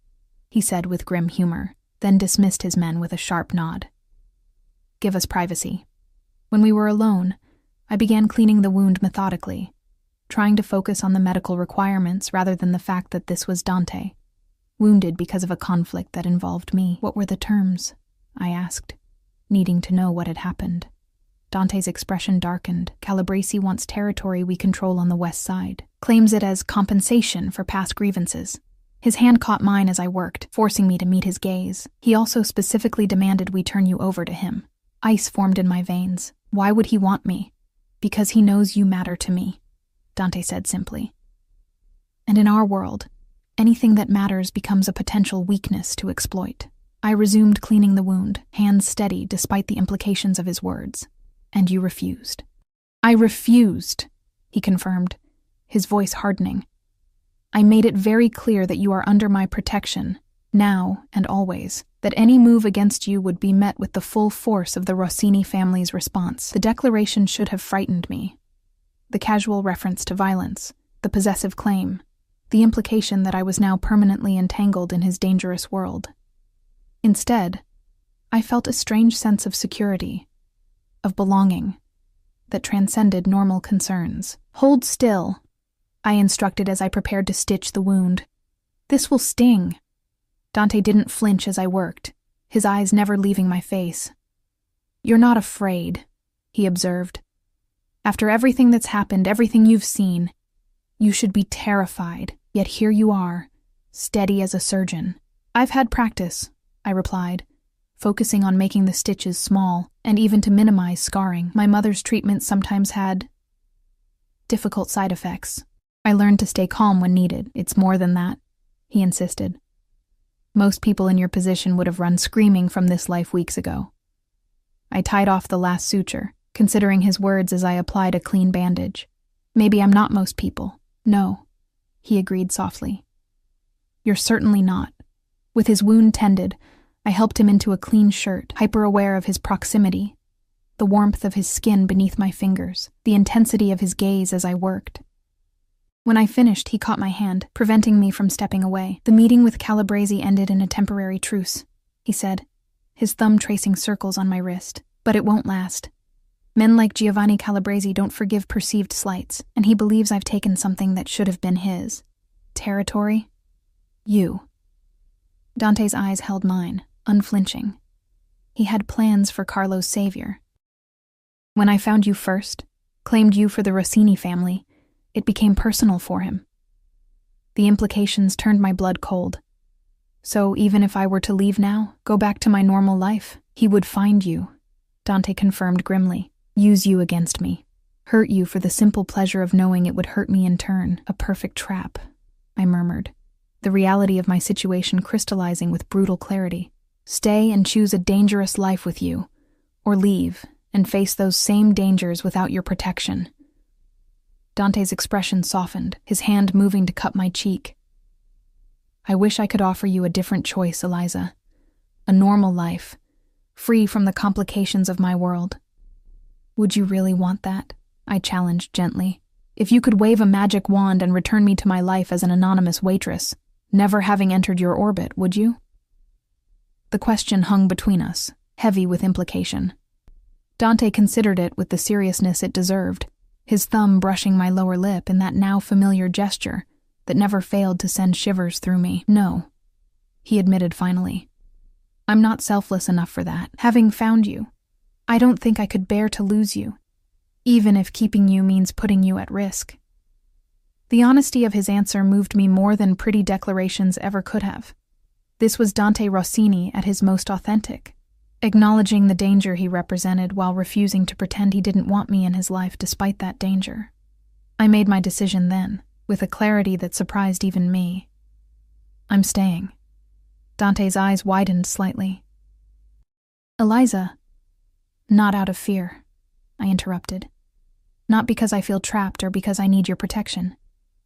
he said with grim humor, then dismissed his men with a sharp nod. "Give us privacy." When we were alone, I began cleaning the wound methodically, trying to focus on the medical requirements rather than the fact that this was Dante, wounded because of a conflict that involved me. "What were the terms?" I asked, needing to know what had happened. Dante's expression darkened. "Calabresi wants territory we control on the west side, claims it as compensation for past grievances." His hand caught mine as I worked, forcing me to meet his gaze. "He also specifically demanded we turn you over to him." Ice formed in my veins. "Why would he want me?" "Because he knows you matter to me," Dante said simply. "And in our world, anything that matters becomes a potential weakness to exploit." I resumed cleaning the wound, hands steady despite the implications of his words. "And you refused." "I refused," he confirmed, his voice hardening. "I made it very clear that you are under my protection, now and always, that any move against you would be met with the full force of the Rossini family's response." The declaration should have frightened me. The casual reference to violence, the possessive claim, the implication that I was now permanently entangled in his dangerous world. Instead, I felt a strange sense of security, of belonging, that transcended normal concerns. "Hold still," I instructed as I prepared to stitch the wound. "This will sting." Dante didn't flinch as I worked, his eyes never leaving my face. "You're not afraid," he observed. "After everything that's happened, everything you've seen, you should be terrified, yet here you are, steady as a surgeon." "I've had practice," I replied, focusing on making the stitches small and even to minimize scarring. "My mother's treatment sometimes had difficult side effects. I learned to stay calm when needed." "It's more than that," he insisted. "Most people in your position would have run screaming from this life weeks ago." I tied off the last suture, considering his words as I applied a clean bandage. "Maybe I'm not most people." "No," he agreed softly. "You're certainly not." With his wound tended, I helped him into a clean shirt, hyper-aware of his proximity, the warmth of his skin beneath my fingers, the intensity of his gaze as I worked. When I finished, he caught my hand, preventing me from stepping away. "The meeting with Calabresi ended in a temporary truce," he said, his thumb tracing circles on my wrist. "But it won't last. Men like Giovanni Calabrese don't forgive perceived slights, and he believes I've taken something that should have been his. Territory? You. Dante's eyes held mine, unflinching. He had plans for Carlo's savior. When I found you first, claimed you for the Rossini family, it became personal for him. The implications turned my blood cold. So even if I were to leave now, go back to my normal life, he would find you, Dante confirmed grimly, use you against me, hurt you for the simple pleasure of knowing it would hurt me in turn, a perfect trap, I murmured, the reality of my situation crystallizing with brutal clarity. Stay and choose a dangerous life with you, or leave and face those same dangers without your protection. Dante's expression softened, his hand moving to cup my cheek. I wish I could offer you a different choice, Eliza. A normal life, free from the complications of my world. Would you really want that? I challenged gently. If you could wave a magic wand and return me to my life as an anonymous waitress, never having entered your orbit, would you? The question hung between us, heavy with implication. Dante considered it with the seriousness it deserved, his thumb brushing my lower lip in that now familiar gesture that never failed to send shivers through me. No, he admitted finally. I'm not selfless enough for that. Having found you, I don't think I could bear to lose you, even if keeping you means putting you at risk. The honesty of his answer moved me more than pretty declarations ever could have. This was Dante Rossini at his most authentic, acknowledging the danger he represented while refusing to pretend he didn't want me in his life despite that danger. I made my decision then, with a clarity that surprised even me. I'm staying. Dante's eyes widened slightly. Eliza, not out of fear, I interrupted. Not because I feel trapped or because I need your protection,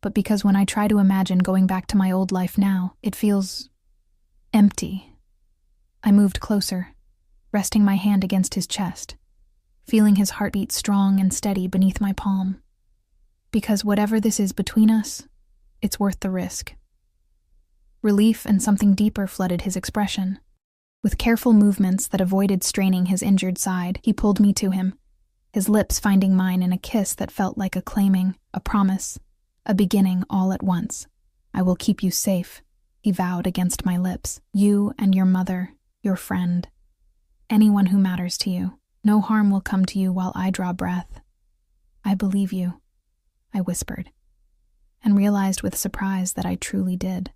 but because when I try to imagine going back to my old life now, it feels empty. I moved closer, resting my hand against his chest, feeling his heartbeat strong and steady beneath my palm. Because whatever this is between us, it's worth the risk. Relief and something deeper flooded his expression. With careful movements that avoided straining his injured side, he pulled me to him, his lips finding mine in a kiss that felt like a claiming, a promise, a beginning all at once. I will keep you safe, he vowed against my lips. You and your mother, your friend, anyone who matters to you. No harm will come to you while I draw breath. I believe you, I whispered, and realized with surprise that I truly did.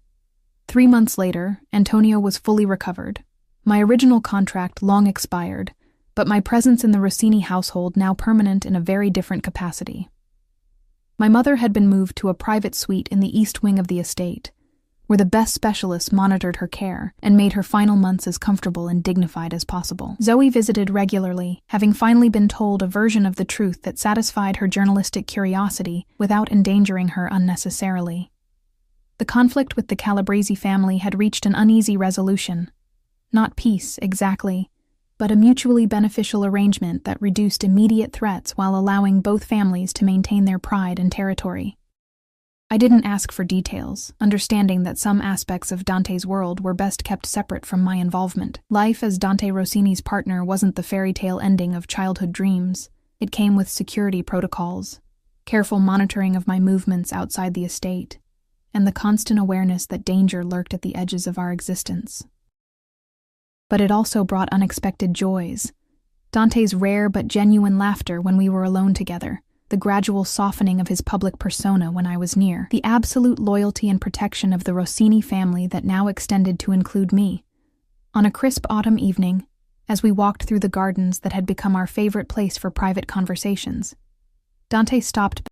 3 months later, Antonio was fully recovered. My original contract long expired, but my presence in the Rossini household now permanent in a very different capacity. My mother had been moved to a private suite in the east wing of the estate, where the best specialists monitored her care and made her final months as comfortable and dignified as possible. Zoe visited regularly, having finally been told a version of the truth that satisfied her journalistic curiosity without endangering her unnecessarily. The conflict with the Calabrese family had reached an uneasy resolution. Not peace, exactly, but a mutually beneficial arrangement that reduced immediate threats while allowing both families to maintain their pride and territory. I didn't ask for details, understanding that some aspects of Dante's world were best kept separate from my involvement. Life as Dante Rossini's partner wasn't the fairy tale ending of childhood dreams. It came with security protocols, careful monitoring of my movements outside the estate, and the constant awareness that danger lurked at the edges of our existence. But it also brought unexpected joys. Dante's rare but genuine laughter when we were alone together, the gradual softening of his public persona when I was near, the absolute loyalty and protection of the Rossini family that now extended to include me. On a crisp autumn evening, as we walked through the gardens that had become our favorite place for private conversations, Dante stopped